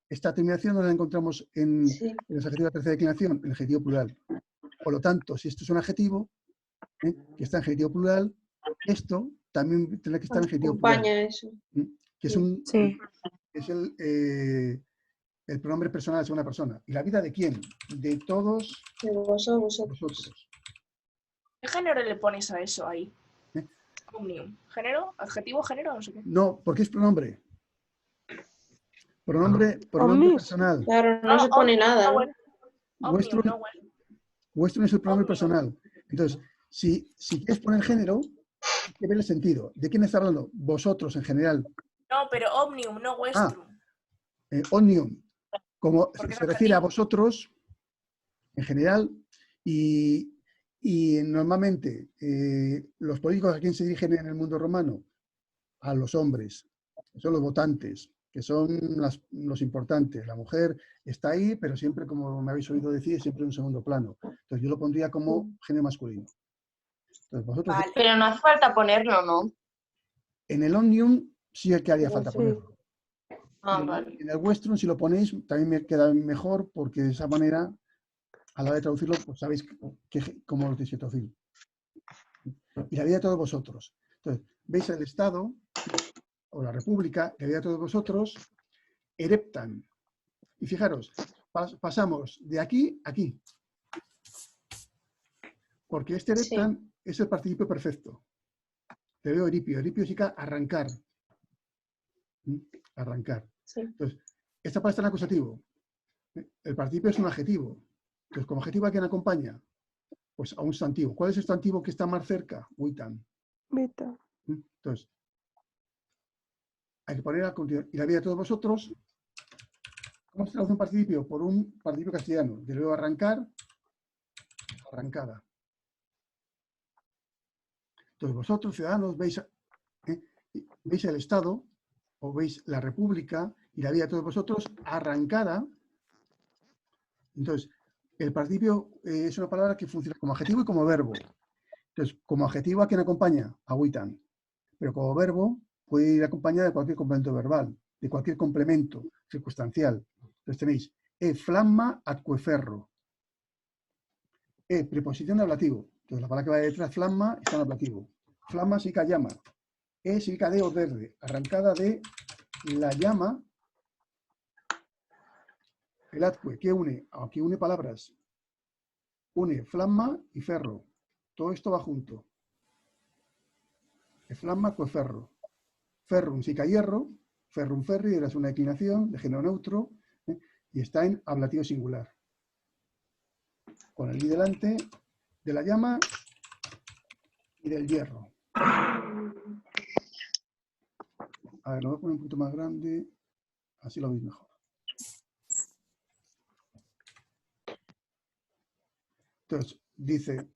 Esta terminación no la encontramos en los adjetivos de tercera declinación, en el genitivo plural. Por lo tanto, si esto es un adjetivo que está en genitivo plural, esto también tendrá que estar en genitivo plural. Acompaña eso. Que es Sí. es el pronombre personal de segunda persona. ¿Y la vida de quién? De todos De vosotros. ¿Qué género le pones a eso ahí? ¿Eh? Omnium. ¿Género? ¿Adjetivo? ¿Género? No sé qué. No, porque es pronombre. Pronombre Omnis. personal. Claro, no se pone nada. ¿no? Vuestro es el pronombre personal. Entonces, si quieres poner género, hay que ver el sentido. ¿De quién está hablando? Vosotros en general. No, pero omnium, no vestrum. Omnium. Como Porque se es refiere a adjetivo. vosotros en general, y normalmente los políticos a quién se dirigen en el mundo romano, a los hombres, que son los votantes, que son los importantes. La mujer está ahí, pero siempre, como me habéis oído decir, siempre en un segundo plano. Entonces yo lo pondría como género masculino. Entonces, vosotros, Vale. Pero no hace falta ponerlo, ¿no? en el omnium sí que haría falta Sí. ponerlo. Ah, Y vale. en el vuestro, si lo ponéis, también me queda mejor, porque de esa manera, a la hora de traducirlo, pues sabéis cómo lo tenéis que traducir. Y la vida de todos vosotros. Entonces, veis el Estado, o la República, la vida de todos vosotros, ereptan. Y fijaros, pasamos de aquí a aquí. Porque este ereptan es el participio perfecto. Te veo eripio. Eripio significa arrancar. Arrancar. Sí. Entonces, esta palabra está en acusativo. El participio es un adjetivo. Entonces, como adjetivo, ¿a quién acompaña? Pues a un sustantivo. ¿Cuál es el sustantivo que está más cerca? Witan. Vita. Entonces, hay que poner a continuación. Y la vida de todos vosotros, ¿cómo se traduce un participio? Por un participio castellano. De luego arrancar, arrancada. Entonces, vosotros, ciudadanos, veis el Estado o veis la República y la vida de todos vosotros arrancada. Entonces, el participio es una palabra que funciona como adjetivo y como verbo. Entonces, como adjetivo, ¿a quién acompaña? A Witan. Pero como verbo puede ir acompañada de cualquier complemento verbal, de cualquier complemento circunstancial. Entonces tenéis flamma atque ferro. Preposición de ablativo. Entonces la palabra que va detrás, flamma, está en ablativo. Flamma significa llama. Significa de o verde, arrancada de la llama. El atque, ¿qué une? Aquí une palabras. Une flamma y ferro. Todo esto va junto. Flamma atque ferro. Ferrum significa hierro. Ferrum ferri es una declinación de género neutro y está en ablativo singular. Con el i delante de la llama y del hierro. A ver, lo voy a poner un poquito más grande, así lo veis mejor. Entonces, dice,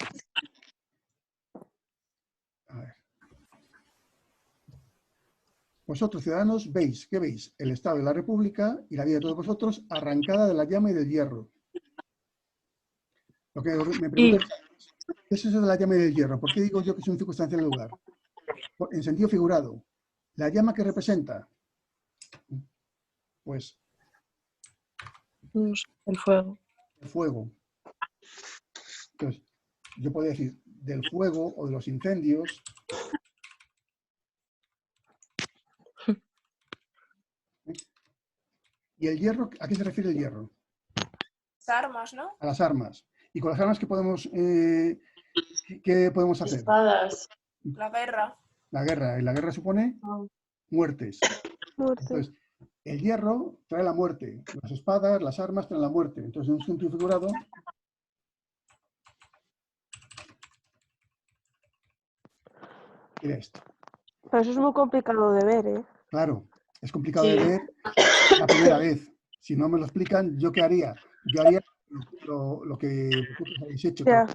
a ver, vosotros ciudadanos veis, ¿qué veis? El Estado de la República y la vida de todos vosotros arrancada de la llama y del hierro. Lo que me pregunto ¿qué es eso de la llama y del hierro? ¿Por qué digo yo que es un circunstancial del lugar? En sentido figurado, ¿la llama que representa? Pues el fuego. El fuego. Entonces, yo podría decir del fuego o de los incendios. ¿Y el hierro? ¿A qué se refiere el hierro? Las armas, ¿no? A las armas. ¿Y con las armas qué podemos hacer? Espadas. La guerra. La guerra. ¿Y la guerra supone? Muertes. Entonces, el hierro trae la muerte. Las espadas, las armas traen la muerte. Entonces, en un sentido figurado, mira esto. Pero eso es muy complicado de ver, ¿eh? Claro, es complicado de ver la primera vez. Si no me lo explican, ¿yo qué haría? Yo haría lo que vosotros habéis hecho. Ya.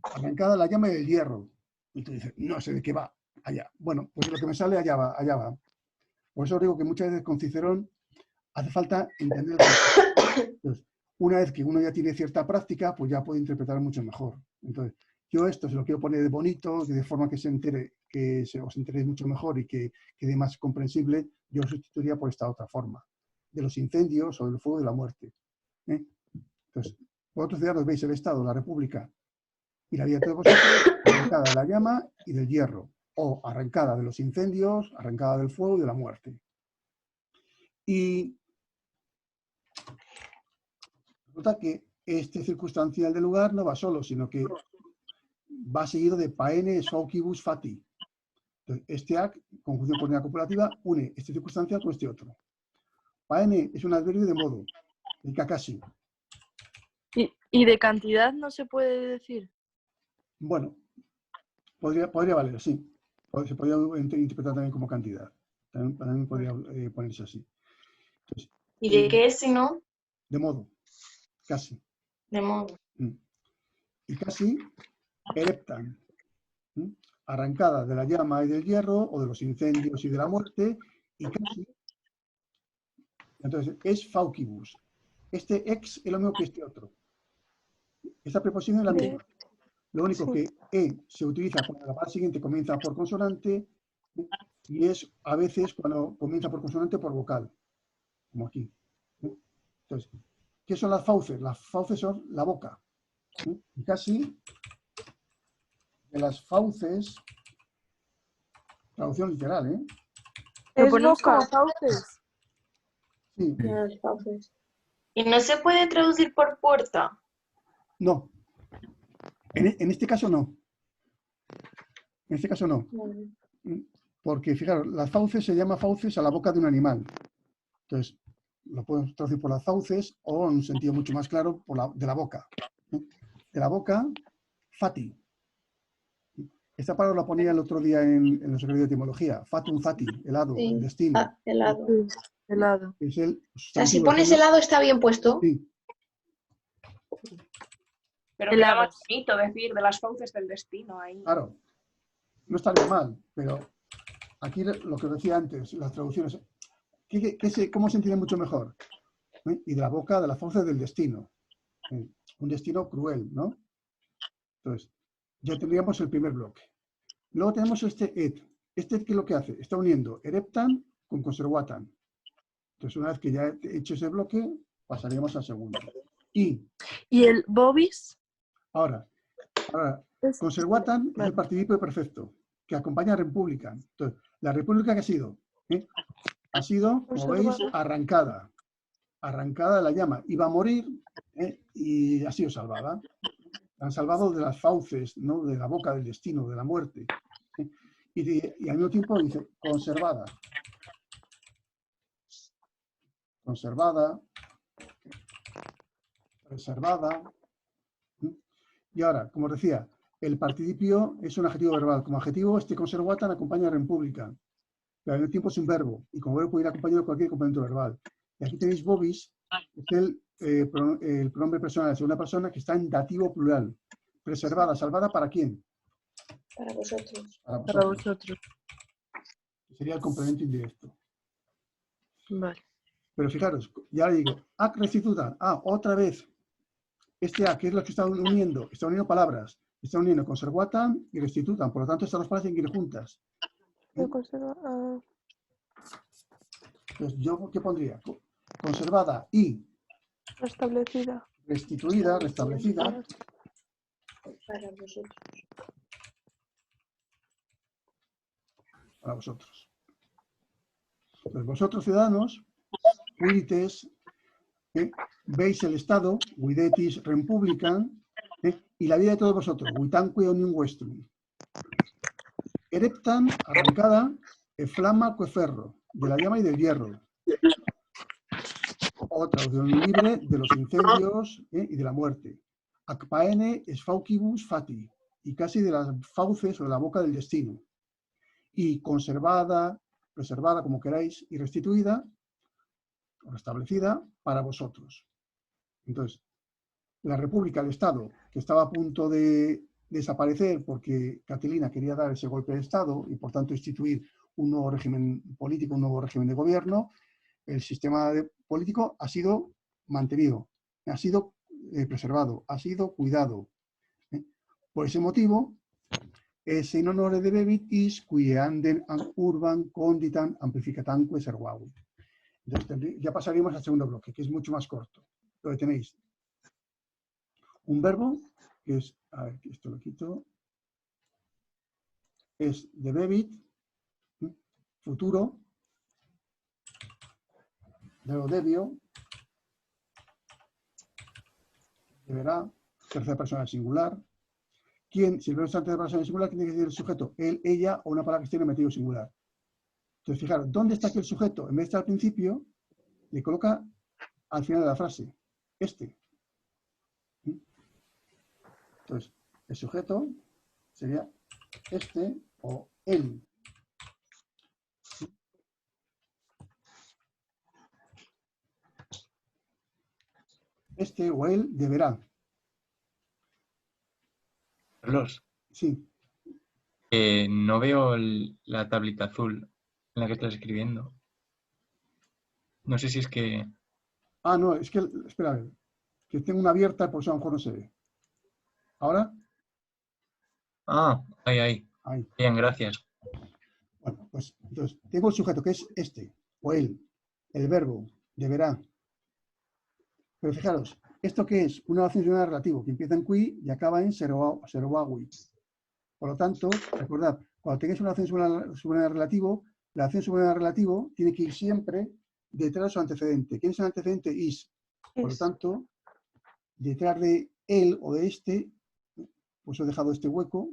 Arrancada la llama del hierro. Y tú dices, no sé de qué va. Allá. Bueno, pues lo que me sale allá va, allá va. Por eso digo que muchas veces con Cicerón hace falta entender. Entonces, una vez que uno ya tiene cierta práctica, pues ya puede interpretar mucho mejor. Entonces, yo esto se lo quiero poner de bonito, de forma que se entere, os enteréis mucho mejor y que quede más comprensible. Yo lo sustituiría por esta otra forma, de los incendios o del fuego de la muerte. Entonces, vosotros ciudadanos veis el Estado, la República y la vida de todos vosotros, arrancada de la llama y del hierro, o arrancada de los incendios, arrancada del fuego y de la muerte. Y resulta que este circunstancial del lugar no va solo, sino que va seguido de paene socibus fati. Entonces, este ac, conjunción coordinada copulativa, une este circunstancial con este otro. Paene es un adverbio de modo, de casi. ¿Y de cantidad no se puede decir? Bueno, podría valer, sí. Se podría interpretar también como cantidad. También podría ponerse así. Entonces, ¿Y de qué es si no? De modo, casi. De modo. Y casi, ereptan. Arrancada de la llama y del hierro, o de los incendios y de la muerte, y casi. Entonces, es faucibus. Este ex es lo mismo que este otro. Esta preposición es la misma. Lo único que se utiliza cuando la palabra siguiente comienza por consonante y es a veces cuando comienza por consonante por vocal, como aquí. Entonces, ¿qué son las fauces? Las fauces son la boca. Y casi de las fauces, traducción literal, ¿eh? ¿Lo ponemos como fauces? Sí. Las fauces. ¿Y no se puede traducir por puerta? No. En este caso no. En este caso no. Porque, fijaros, las fauces se llama fauces a la boca de un animal. Entonces, lo podemos traducir por las fauces o, en un sentido mucho más claro, de la boca. De la boca, fati. Esta palabra la ponía el otro día en los secretos de etimología. Fatum fati, helado, Sí. el destino. Helado. Helado. Es el O sea, si pones helado está bien puesto. Sí. Pero queda más bonito decir de las fauces del destino ahí. Claro. no estaría mal, pero aquí lo que decía antes, las traducciones, ¿cómo se entiende mucho mejor? Y de la boca de las fauces del destino. Un destino cruel, ¿no? Entonces, ya tendríamos el primer bloque. Luego tenemos este et. Este et, ¿qué es lo que hace? Está uniendo ereptan con conservatan. Entonces, una vez que ya he hecho ese bloque, pasaríamos al segundo. ¿Y el bobis? Ahora conservatan es el participio perfecto, que acompaña a república. Entonces, la república, ¿qué ha sido? Ha sido, como veis, arrancada de la llama. Iba a morir y ha sido salvada. La han salvado de las fauces, ¿no? De la boca del destino, de la muerte. Y al mismo tiempo dice conservada. Conservada. Preservada. Y ahora, como os decía, el participio es un adjetivo verbal. Como adjetivo, este conservatan acompaña a república. Pero al mismo tiempo es un verbo. Y como verbo puede ir acompañado de cualquier complemento verbal. Y aquí tenéis bobis, que es el pronombre personal de segunda persona que está en dativo plural. Preservada, salvada, ¿para quién? Para vosotros. Para vosotros. Sería el complemento indirecto. Vale. Pero fijaros, ya le digo, ac restituta. Otra vez. Este a, que es lo que está uniendo palabras. Está uniendo conservatan y restitutan. Por lo tanto, estas dos palabras tienen que ir juntas. Entonces, ¿yo qué pondría? Conservada y Restablecida. Restituida, restablecida. Para vosotros. Para vosotros. Pues vosotros, ciudadanos, cuidites, veis el Estado, videtis republican, y la vida de todos vosotros, vitanque omnium vestrum. Ereptan, arrancada, e flama que ferro, de la llama y del hierro. O traducción libre de los incendios y de la muerte. Ac paene es faucibus fati, y casi de las fauces o de la boca del destino. Y conservada, preservada como queráis, y restituida, o restablecida, para vosotros. Entonces, la República, el Estado, que estaba a punto de desaparecer porque Catilina quería dar ese golpe de Estado y, por tanto, instituir un nuevo régimen político, un nuevo régimen de gobierno, el sistema político ha sido mantenido, ha sido preservado, ha sido cuidado. Por ese motivo, es in honore de bebit is qui anden urban conditan amplificatanque servavi. Entonces, ya pasaríamos al segundo bloque, que es mucho más corto. Donde tenéis un verbo, que es, a ver, esto lo quito, es de bebit, futuro, verbo debio, deberá, tercera persona singular. ¿Quién? Si el verbo está en tercera persona singular, ¿quién tiene que decir el sujeto? Él, ella o una palabra que esté en el metido singular. Entonces, fijaros, ¿dónde está aquí el sujeto? En vez de estar al principio, le coloca al final de la frase. Este. Entonces, el sujeto sería este o él. Este o él deberá. Carlos. Sí. No veo la tablita azul en la que estás escribiendo. No sé si es que... No, es que, espera a ver, que tengo una abierta, por eso a lo mejor no se ve. ¿Ahora? Ahí. Bien, gracias. Bueno, pues entonces, tengo el sujeto que es este, o él, el verbo, deberá. Pero fijaros, ¿esto qué es? Una acción singular relativo, que empieza en qui y acaba en seroagui. Por lo tanto, recordad, cuando tengáis una acción singular relativo, la acción singular relativo tiene que ir siempre detrás de su antecedente. ¿Quién es el antecedente? Is. Por lo tanto, detrás de él o de este, pues he dejado este hueco,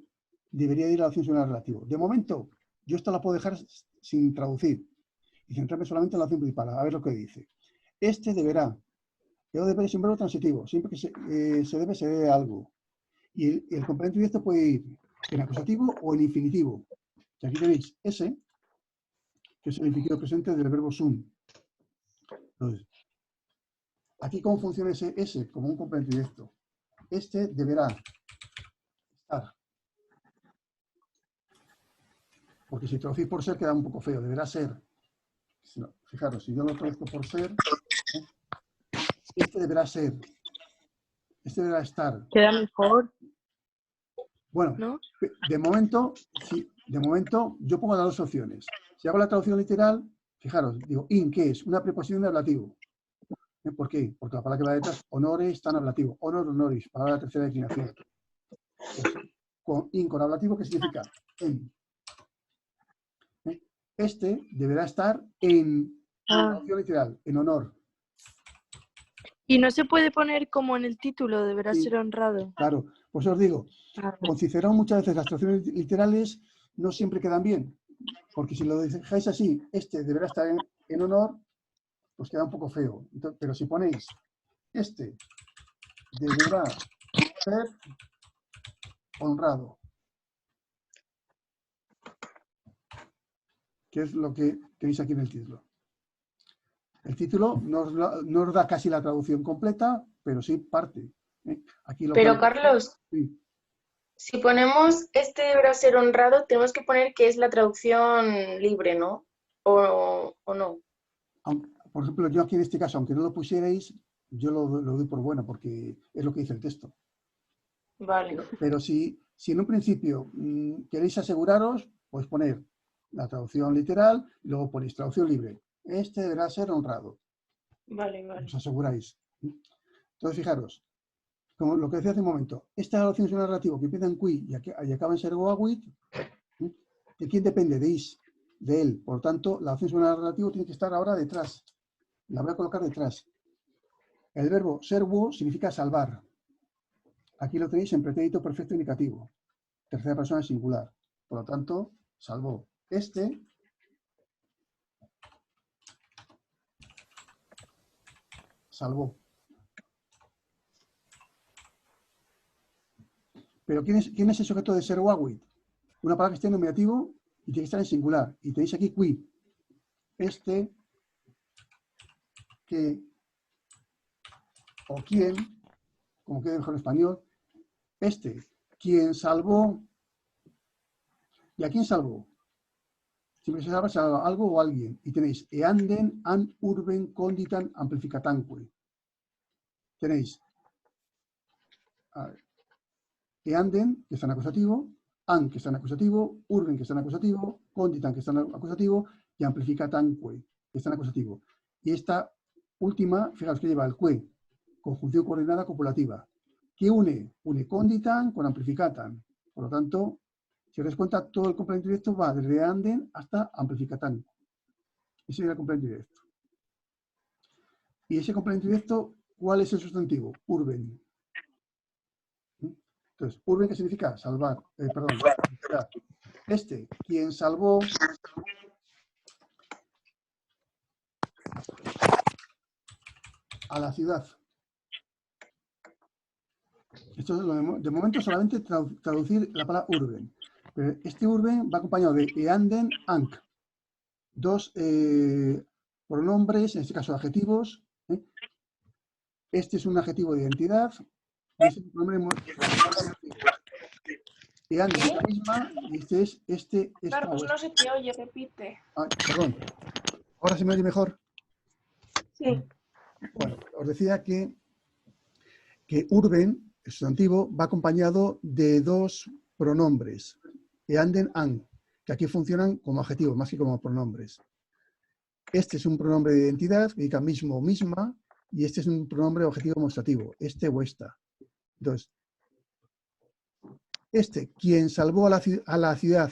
debería ir a la acción singular relativo. De momento, yo esto la puedo dejar sin traducir y centrarme solamente en la acción principal. A ver lo que dice. Este deberá. El deber es un verbo transitivo. Siempre que se debe algo. Y el complemento directo puede ir en acusativo o en infinitivo. Y aquí tenéis ese, que es el infinitivo presente del verbo sum. Entonces, aquí cómo funciona ese como un complemento directo. Este deberá estar Porque si traducís por ser queda un poco feo, deberá ser. No, fijaros, si yo lo traduzco por ser, este deberá ser. Este deberá estar. Queda mejor, Bueno, ¿no? de momento, yo pongo las dos opciones. Si hago la traducción literal, fijaros, digo, in, ¿qué es? Una preposición de ablativo. ¿Por qué? Porque la palabra que va detrás, honores, está en ablativo. Honor, honoris, palabra de tercera declinación. Pues, con ablativo, ¿qué significa? En. Este deberá estar en traducción literal, en honor. Y no se puede poner como en el título, deberá Sí, ser honrado. claro, pues os digo, con Cicerón muchas veces las traducciones literales no siempre quedan bien, porque si lo dejáis así, este deberá estar en honor, pues queda un poco feo. Entonces, pero si ponéis este deberá ser honrado, que es lo que tenéis aquí en el título. El título no os da casi la traducción completa, pero sí parte. Aquí lo Pero cambio. Carlos, Sí. si ponemos este deberá ser honrado, tenemos que poner que es la traducción libre, ¿no? ¿O no? Por ejemplo, yo aquí en este caso, aunque no lo pusierais, yo lo doy por bueno, porque es lo que dice el texto. Vale. Pero si en un principio queréis aseguraros, pues poner la traducción literal y luego ponéis traducción libre. Este deberá ser honrado. Vale, vale. Os aseguráis. Entonces, fijaros, como lo que decía hace un momento, esta oración es un narrativo que empieza en qui y acaba en sergoaguit. ¿De quién depende? De is, de él. Por lo tanto, la oración es un narrativo tiene que estar ahora detrás. La voy a colocar detrás. El verbo servo significa salvar. Aquí lo tenéis en pretérito perfecto indicativo. Tercera persona singular. Por lo tanto, salvó. Este salvó. Pero ¿quién es el sujeto de servoaguit? Una palabra que esté en nominativo y tiene que estar en singular. Y tenéis aquí qui. Este, que, o quién, como quede mejor en español. Este, quien salvó. ¿Y a quién salvó? Siempre se salva algo o alguien. Y tenéis eanden, an, urben, conditan, amplificatanque. Tenéis eanden, que está en acusativo, an, que está en acusativo, urben, que está en acusativo, conditan, que está en acusativo, y amplificatanque, que está en acusativo. Y esta última, fijaos que lleva el que, conjunción coordinada copulativa. ¿Qué une? Une conditan con amplificatan. Por lo tanto, si os dais cuenta, todo el complemento directo va desde anden hasta amplificatan. Ese sería el complemento directo. Y ese complemento directo, ¿cuál es el sustantivo? Urben. Entonces, urben, ¿qué significa? Salvar. Perdón. Este, quien salvó a la ciudad. Esto es de momento solamente traducir la palabra urben. Pero este urben va acompañado de eanden, anc. Dos pronombres, en este caso adjetivos. Este es un adjetivo de identidad. Y este es un pronombre eanden es la misma y este es esta Marcos, o no se te oye, repite. perdón. ¿Ahora se me oye mejor? Sí. Bueno, os decía que urben, el sustantivo, va acompañado de dos pronombres, eanden, an, que aquí funcionan como adjetivos más que como pronombres. Este es un pronombre de identidad, que indica mismo o misma, y este es un pronombre objetivo demostrativo, este o esta. Entonces, este, quien salvó a la ciudad,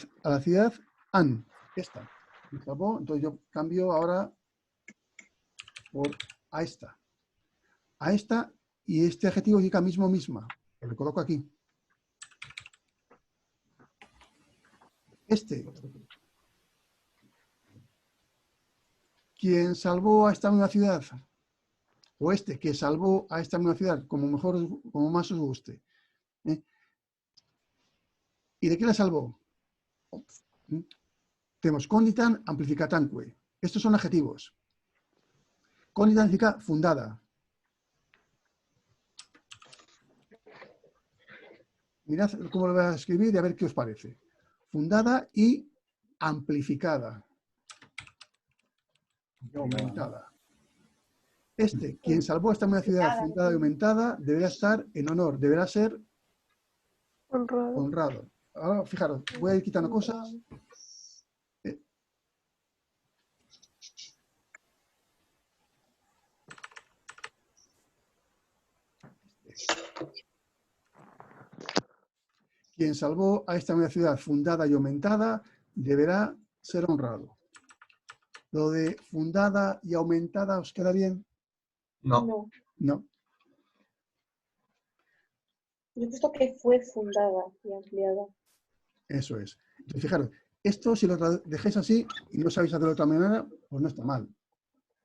an, esta. Me salvó, entonces yo cambio ahora por a esta. A esta, y este adjetivo indica mismo o misma. Lo coloco aquí. Este, quien salvó a esta misma ciudad, o este, que salvó a esta misma ciudad, como más os guste. ¿Y de qué la salvó? Tenemos conditan, amplificatanque. Estos son adjetivos. Conditan significa fundada. Mirad cómo lo voy a escribir y a ver qué os parece. Fundada y amplificada y aumentada. Quien salvó esta media ciudad fundada y aumentada, deberá estar en honor, deberá ser honrado. Ahora, fijaros, voy a ir quitando cosas. Quien salvó a esta media ciudad fundada y aumentada, deberá ser honrado. ¿Lo de fundada y aumentada os queda bien? No. No. Yo he puesto que fue fundada y ampliada. Eso es. Entonces, fijaros, esto si lo dejáis así y no sabéis hacerlo de otra manera, pues no está mal.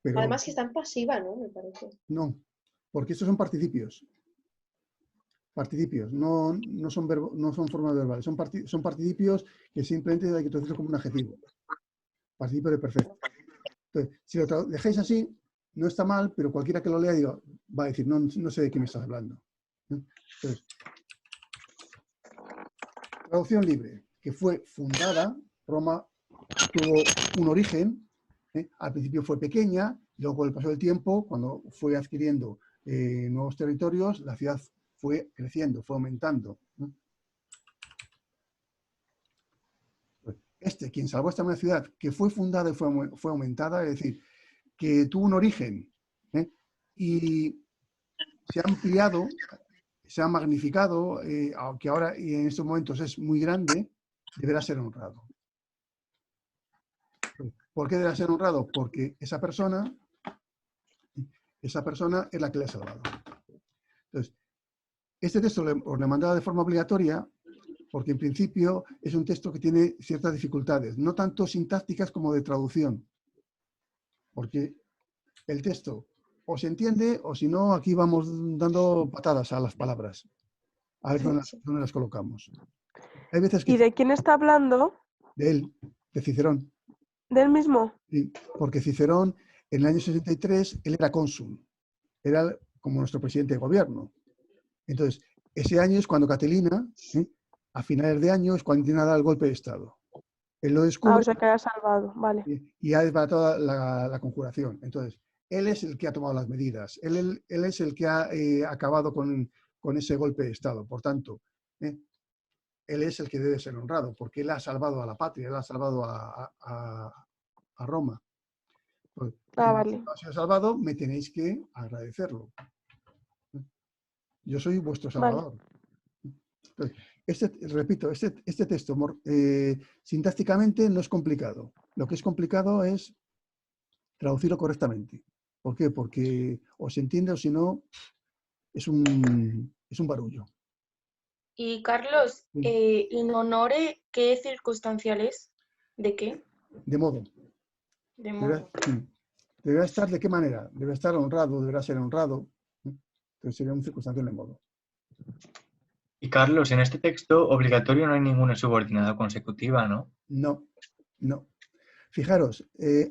Pero Además que está en pasiva, ¿no? Me parece. no, porque estos son participios. Participios, no son formas verbales, son participios que simplemente hay que traducirlo como un adjetivo. Participio de perfecto. Entonces, si lo dejáis así, no está mal, pero cualquiera que lo lea diga, va a decir, no sé de qué me estás hablando. Entonces, traducción libre, que fue fundada, Roma tuvo un origen, al principio fue pequeña, luego con el paso del tiempo, cuando fue adquiriendo nuevos territorios, la ciudad fue creciendo, fue aumentando. Quien salvó esta nueva ciudad, que fue fundada y fue aumentada, es decir, que tuvo un origen y se ha ampliado, se ha magnificado, aunque ahora y en estos momentos es muy grande, deberá ser honrado. ¿Por qué deberá ser honrado? Porque esa persona es la que le ha salvado. Entonces, este texto os le mandaba de forma obligatoria porque en principio es un texto que tiene ciertas dificultades, no tanto sintácticas como de traducción. Porque el texto o se entiende o si no, aquí vamos dando patadas a las palabras. A ver dónde las colocamos. Hay veces que ¿Y de quién está hablando? De él, de Cicerón. ¿De él mismo? Sí, porque Cicerón, en el año 63, él era cónsul. Era como nuestro presidente de gobierno. Entonces, ese año es cuando Catelina, a finales de año, es cuando tiene a dar el golpe de Estado. Él lo descubre. O sea, que ha salvado, vale. Y ha desbaratado la conjuración. Entonces, él es el que ha tomado las medidas. Él es el que ha acabado con ese golpe de Estado. Por tanto, él es el que debe ser honrado, porque él ha salvado a la patria, él ha salvado a Roma. Pues, vale. si ha salvado, me tenéis que agradecerlo. Yo soy vuestro salvador. Vale. Entonces, repito, este texto sintácticamente no es complicado. Lo que es complicado es traducirlo correctamente. ¿Por qué? Porque o se entiende o si no, es un barullo. Y Carlos, ¿in honore qué circunstancial es? ¿De qué? De modo. De modo. Deberá estar de qué manera. Deberá estar honrado, deberá ser honrado. Entonces sería un circunstancial de modo. Y Carlos, en este texto obligatorio no hay ninguna subordinada consecutiva, ¿no? No. Fijaros,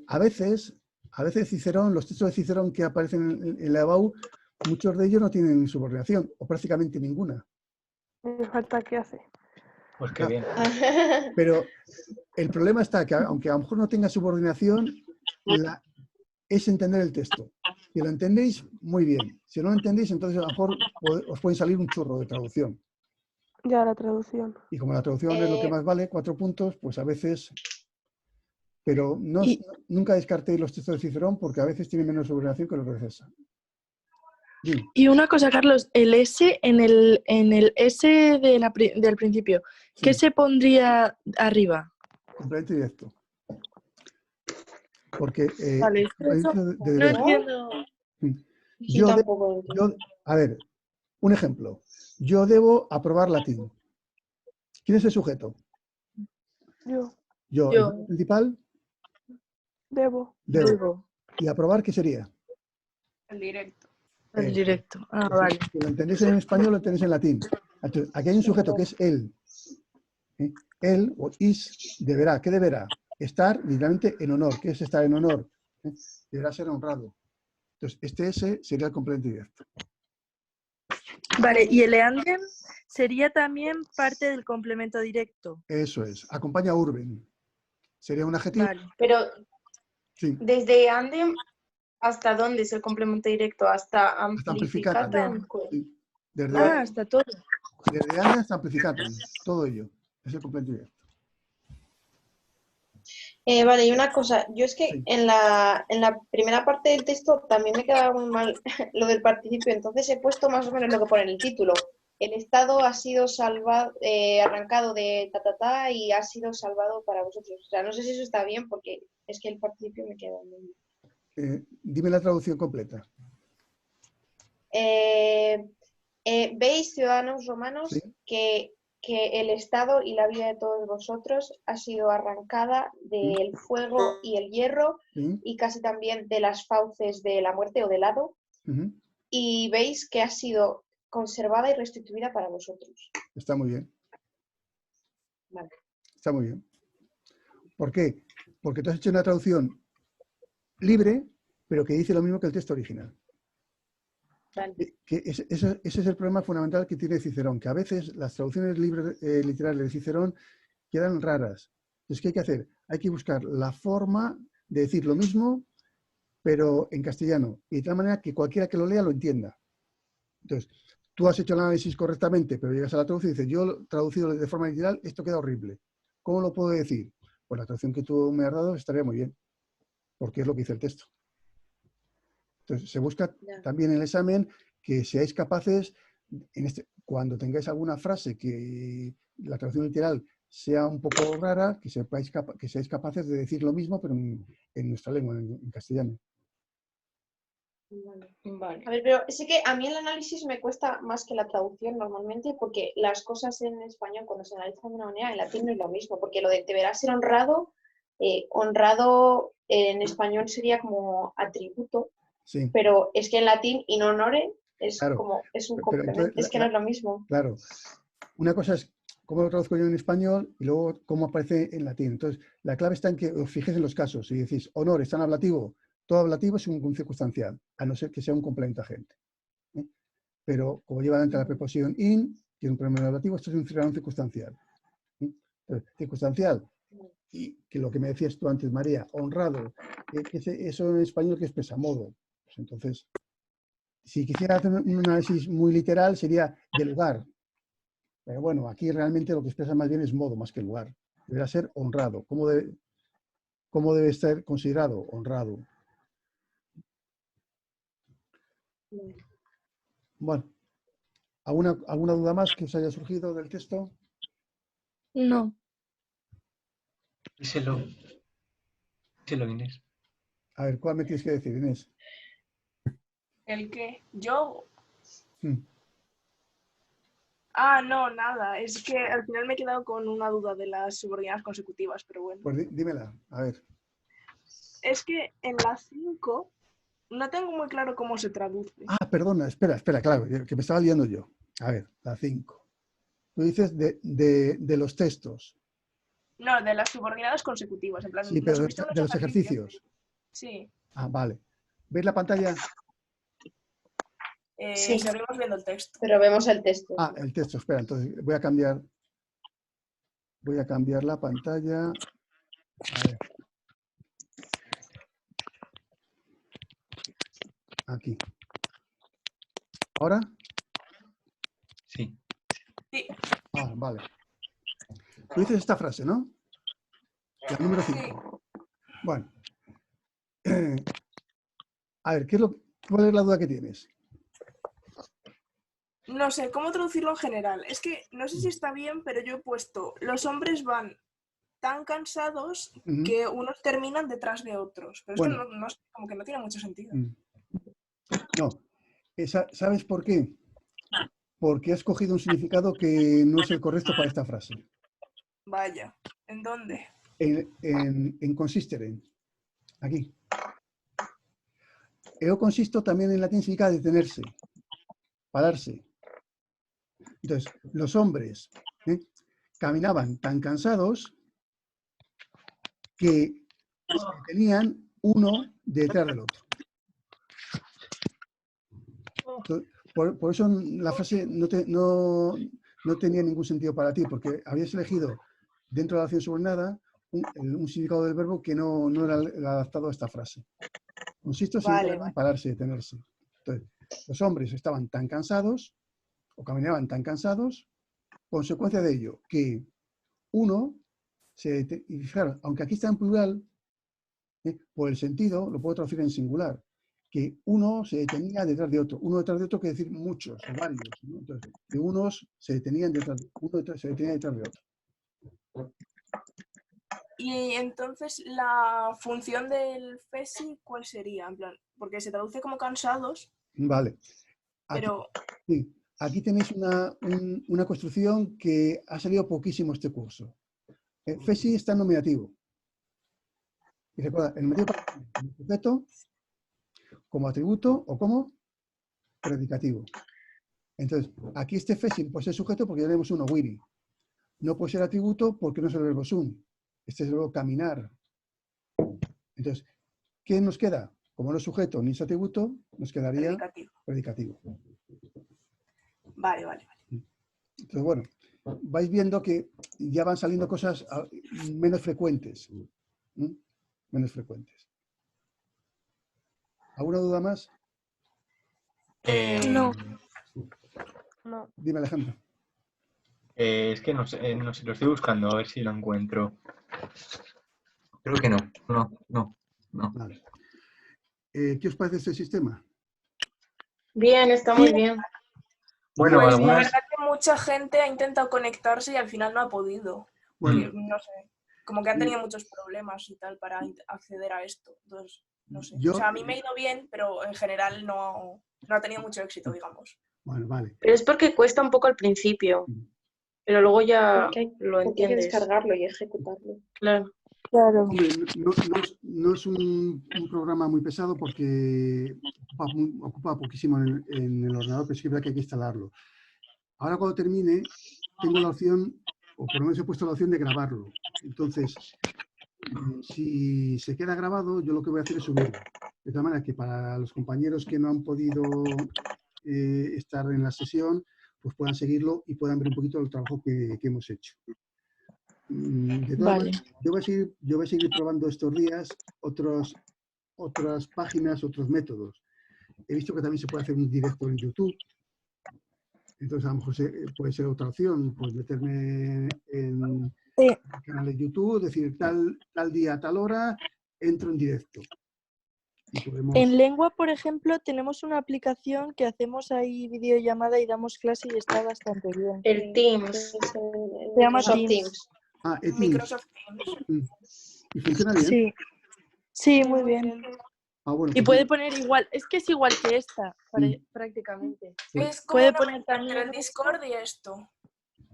a veces Cicerón, los textos de Cicerón que aparecen en la EBAU, muchos de ellos no tienen subordinación, o prácticamente ninguna. Me falta qué hace. Pues qué bien. Pero el problema está que, aunque a lo mejor no tenga subordinación, es entender el texto. Si lo entendéis, muy bien. Si no lo entendéis, entonces a lo mejor os pueden salir un chorro de traducción. Ya, la traducción. Y como la traducción es lo que más vale, 4 puntos, pues a veces... Pero nunca descartéis los textos de Cicerón porque a veces tienen menos subordinación que los de César. Dime. Y una cosa, Carlos, el S en el S del principio, Sí. ¿qué se pondría arriba? Complemento directo. Porque Vale, no entiendo. A ver, un ejemplo. Yo debo aprobar latín. ¿Quién es el sujeto? Yo. ¿El verbo principal? Debo. ¿Y aprobar qué sería? El directo. El directo. Vale. Si lo entendéis en español, lo entendéis en latín. Entonces, aquí hay un sujeto que es él. Él o is deberá. ¿Qué deberá? Estar literalmente en honor. ¿Qué es estar en honor? Deberá ser honrado. Entonces, este S sería el complemento directo. Vale, y el eandem sería también parte del complemento directo. Eso es. Acompaña a urben. Sería un adjetivo. Vale. Pero Sí. desde andem, ¿hasta dónde es el complemento directo? ¿Hasta Hasta amplificatum. amplificatum? Sí. Desde, Hasta todo. desde andem hasta amplificatum. Todo ello. Es el complemento directo. Vale, y una cosa, yo es que Sí. en la primera parte del texto también me quedaba muy mal lo del participio, entonces he puesto más o menos lo que pone en el título. El Estado ha sido salvado, arrancado de ta y ha sido salvado para vosotros. O sea, no sé si eso está bien porque es que el participio me queda muy... Dime la traducción completa. Veis, ciudadanos romanos, Sí. que el Estado y la vida de todos vosotros ha sido arrancada del fuego y el hierro Sí. y casi también de las fauces de la muerte o del hado, Ujú. y veis que ha sido conservada y restituida para vosotros. Está muy bien. Vale. Está muy bien. ¿Por qué? Porque tú has hecho una traducción libre, pero que dice lo mismo que el texto original. Vale. Ese es el problema fundamental que tiene Cicerón, que a veces las traducciones libres, literales de Cicerón quedan raras. Entonces, ¿qué hay que hacer? Hay que buscar la forma de decir lo mismo, pero en castellano, y de tal manera que cualquiera que lo lea lo entienda. Entonces, tú has hecho el análisis correctamente, pero llegas a la traducción y dices, yo traducido de forma literal, esto queda horrible. ¿Cómo lo puedo decir? Pues la traducción que tú me has dado estaría muy bien, porque es lo que dice el texto. Entonces, se busca también en el examen que seáis capaces, cuando tengáis alguna frase que la traducción literal sea un poco rara, que seáis capaces de decir lo mismo, pero en nuestra lengua, en castellano. Vale. A ver, pero sí que a mí el análisis me cuesta más que la traducción normalmente, porque las cosas en español cuando se analizan de una manera, en latín no es lo mismo, porque lo de deberá ser honrado, honrado en español sería como atributo, Sí. pero es que en latín in honore es Claro, como, es un pero complemento, entonces, es que no es lo mismo. Claro. Una cosa es cómo lo traduzco yo en español y luego cómo aparece en latín. Entonces, la clave está en que os fijéis en los casos. Si decís honor está en ablativo, todo ablativo es un circunstancial, a no ser que sea un complemento agente. Pero como lleva delante la preposición in, que es un pronombre ablativo, esto es un circunstancial. Entonces, circunstancial, y que lo que me decías tú antes, María, honrado, eso en español que expresa modo. Pues entonces, si quisiera hacer un análisis muy literal, sería de lugar. Pero bueno, aquí realmente lo que expresa más bien es modo, más que lugar. Deberá ser honrado. ¿Cómo debe ser considerado? Honrado. Bueno, ¿alguna duda más que os haya surgido del texto? No. Díselo, Inés. A ver, ¿cuál me tienes que decir, Inés? ¿El qué? ¿Yo? Hmm. Ah, no, nada. Es que al final me he quedado con una duda de las subordinadas consecutivas, pero bueno. Pues dímela, a ver. Es que en la 5 no tengo muy claro cómo se traduce. Ah, perdona, espera, claro, que me estaba liando yo. A ver, la 5. Tú dices de los textos. No, de las subordinadas consecutivas. En plan, Sí, ¿no pero subiste unos de los ejercicios. Sí. Ah, vale. ¿Ves la pantalla? Sí. Seguimos viendo el texto. Pero vemos el texto. Ah, el texto, espera, entonces voy a cambiar la pantalla. A ver. Aquí. ¿Ahora? Sí. Sí. Ah, vale. Tú dices esta frase, ¿no? La número 5. Bueno. A ver, ¿cuál es la duda que tienes? No sé, ¿cómo traducirlo en general? Es que no sé si está bien, pero yo he puesto, los hombres van tan cansados que unos terminan detrás de otros. Pero Bueno. es que no, como que no tiene mucho sentido. No. ¿Sabes por qué? Porque has cogido un significado que no es el correcto para esta frase. Vaya, ¿en dónde? En consistere. Aquí. Eo consisto también en latín significa detenerse, pararse. Entonces, los hombres caminaban tan cansados que se detenían uno detrás del otro. Entonces, por eso la frase no tenía ningún sentido para ti, porque habías elegido dentro de la acción subordinada un significado del verbo que no era el adaptado a esta frase. Consisto Vale, en pararse, detenerse. Entonces, los hombres estaban tan cansados, o caminaban tan cansados, consecuencia de ello, que uno y fijaros, aunque aquí está en plural, por el sentido, lo puedo traducir en singular, que uno se detenía detrás de otro. Uno detrás de otro quiere decir muchos o varios, ¿no? Entonces, que unos se detenían detrás de otro. Y entonces, la función del FESI, ¿cuál sería? En plan, porque se traduce como cansados, Vale. pero... Sí, aquí tenéis una construcción que ha salido poquísimo este curso. FESI está en nominativo. Y recuerda, el nominativo como sujeto, como atributo o como predicativo. Entonces, aquí este FESI puede ser sujeto porque ya tenemos uno, wiri. No puede ser atributo porque no es el verbo sum. Este es el verbo caminar. Entonces, ¿qué nos queda? Como no es sujeto ni es atributo, nos quedaría predicativo. Vale. Entonces, bueno, vais viendo que ya van saliendo cosas menos frecuentes. Menos frecuentes. ¿Alguna duda más? No. Dime, Alejandro. Es que no sé, lo estoy buscando, a ver si lo encuentro. Creo que no. Vale. ¿Qué os parece este sistema? Bien, está muy bien. Bueno, pues algunas... la verdad que mucha gente ha intentado conectarse y al final no ha podido. Bueno. No sé, como que han tenido muchos problemas y tal para acceder a esto. Entonces, no sé. O sea, a mí me ha ido bien, pero en general no ha tenido mucho éxito, digamos. Bueno, vale. Pero es porque cuesta un poco al principio, pero luego ya lo Hay que entiendes. descargarlo y ejecutarlo. Claro. Hombre, no es un programa muy pesado porque ocupa poquísimo en el ordenador, pero sí que es verdad que hay que instalarlo. Ahora cuando termine, tengo la opción, o por lo menos he puesto la opción de grabarlo. Entonces, si se queda grabado, yo lo que voy a hacer es subirlo. De tal manera que para los compañeros que no han podido estar en la sesión, pues puedan seguirlo y puedan ver un poquito el trabajo que hemos hecho. De todas maneras, yo voy a seguir probando estos días otras páginas, otros métodos. He visto que también se puede hacer un directo en YouTube. Entonces, a lo mejor puede ser otra opción, pues meterme en el canal de YouTube, decir tal día, tal hora, entro en directo. Y podemos... En lengua, por ejemplo, tenemos una aplicación que hacemos ahí videollamada y damos clase y está bastante bien. El Teams. Se llama Teams. Ah, Teams. Microsoft Teams. ¿Y funciona bien? Sí, muy bien. Ah, bueno, Y puede poner igual, es que es igual que esta, prácticamente. Es como puede una poner también el Discord y esto.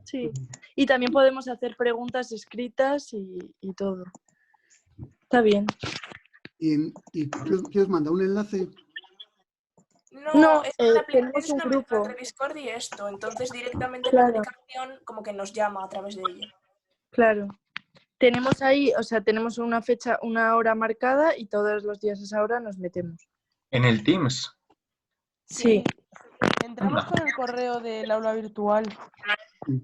Sí, y también podemos hacer preguntas escritas y todo. Está bien. ¿Y qué os manda? ¿Un enlace? No, es una tenemos un grupo entre Discord y esto, entonces directamente Claro. la aplicación como que nos llama a través de ella. Claro. Tenemos ahí, o sea, tenemos una fecha, una hora marcada y todos los días a esa hora nos metemos. ¿En el Teams? Sí. Entramos con el correo del aula virtual.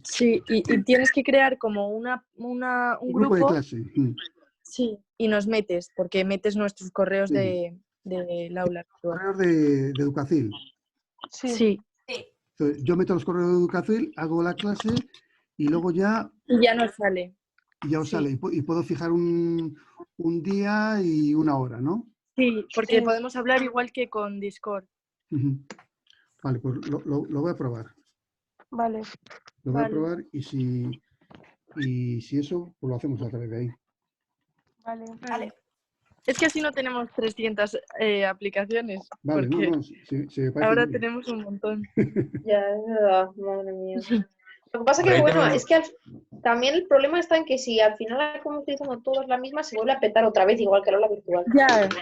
Sí, y tienes que crear como un grupo de clase. Sí, y nos metes, porque metes nuestros correos del aula virtual. Correos de Educacil. Sí. Entonces, yo meto los correos de Educacil, hago la clase y luego ya... Y ya nos sale. Y ya os sale. Y puedo fijar un día y una hora, ¿no? Sí, porque podemos hablar igual que con Discord. Vale, pues lo voy a probar. Vale. Lo voy a probar y si eso, pues lo hacemos a través de ahí. Vale. Es que así no tenemos 300 aplicaciones. Vale, porque se me parece ahora bien. tenemos un montón. Ya, es verdad, madre mía. Lo que pasa es que, bueno, es que también el problema está en que si al final acabamos utilizando todos la misma, se vuelve a petar otra vez, igual que la aula virtual.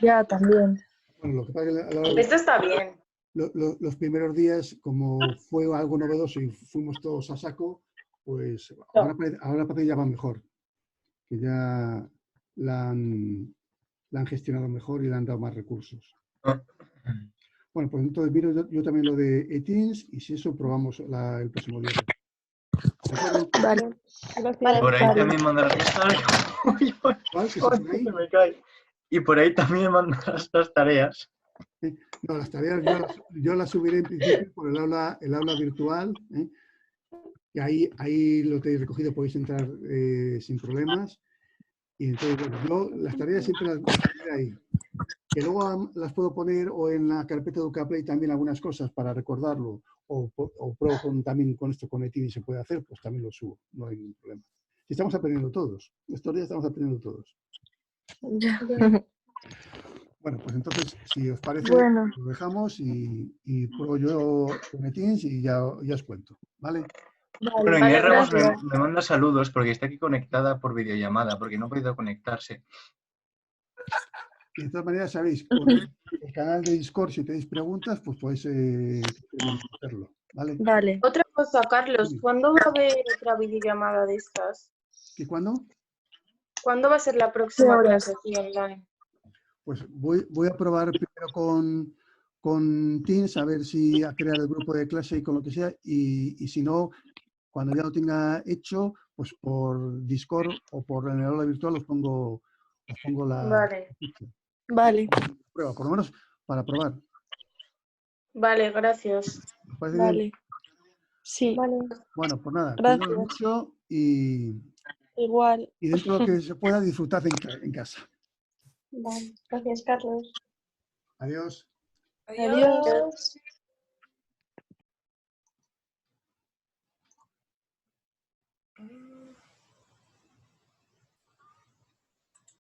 Ya, también. Bueno, lo que pasa es que Esto está bien. Los primeros días, como fue algo novedoso y fuimos todos a saco, pues ahora parece que ya va mejor. Que ya la han gestionado mejor y le han dado más recursos. Bueno, pues entonces miro yo también lo de Teams y si eso probamos el próximo día. ¿De acuerdo? Vale. Gracias. Por ahí también mandarás las tareas. ¿Cuál? ¿Que se Joder, sube ahí? se me cae. Y por ahí también mandarás las tareas. No, las tareas yo las subiré en principio por el aula virtual, ¿eh? Y ahí lo tenéis recogido, podéis entrar sin problemas. Y entonces, bueno, yo las tareas siempre las subiré ahí. Que luego las puedo poner o en la carpeta de Educaplay también algunas cosas para recordarlo, o pruebo también con esto con Etini se puede hacer, pues también lo subo, no hay ningún problema. Estamos aprendiendo todos, estos días estamos aprendiendo todos. Ya. Bueno, pues entonces, si os parece, Bueno. lo dejamos y pruebo yo con Etins y ya os cuento, ¿vale? Bueno, Vale, Inés Ramos gracias. me manda saludos porque está aquí conectada por videollamada, porque no ha podido conectarse. Y de todas maneras, sabéis, con el canal de Discord, si tenéis preguntas, pues podéis hacerlo, ¿vale? Vale. Otra cosa, Carlos, Sí. ¿cuándo va a haber otra videollamada de estas? ¿Y cuándo? ¿Cuándo va a ser la próxima horas? clase aquí online? Pues voy a probar primero con Teams a ver si a crear el grupo de clase y con lo que sea, y si no, cuando ya lo tenga hecho, pues por Discord o por el aula virtual os pongo la Vale, Vale. prueba, por lo menos para probar. vale, gracias. ¿Os parece bien? Vale. Sí. Vale. Bueno, pues nada, Gracias. cuidaos mucho y Igual. dentro de lo que se pueda disfrutad en casa. Vale, gracias, Carlos. Adiós. Adiós. Adiós.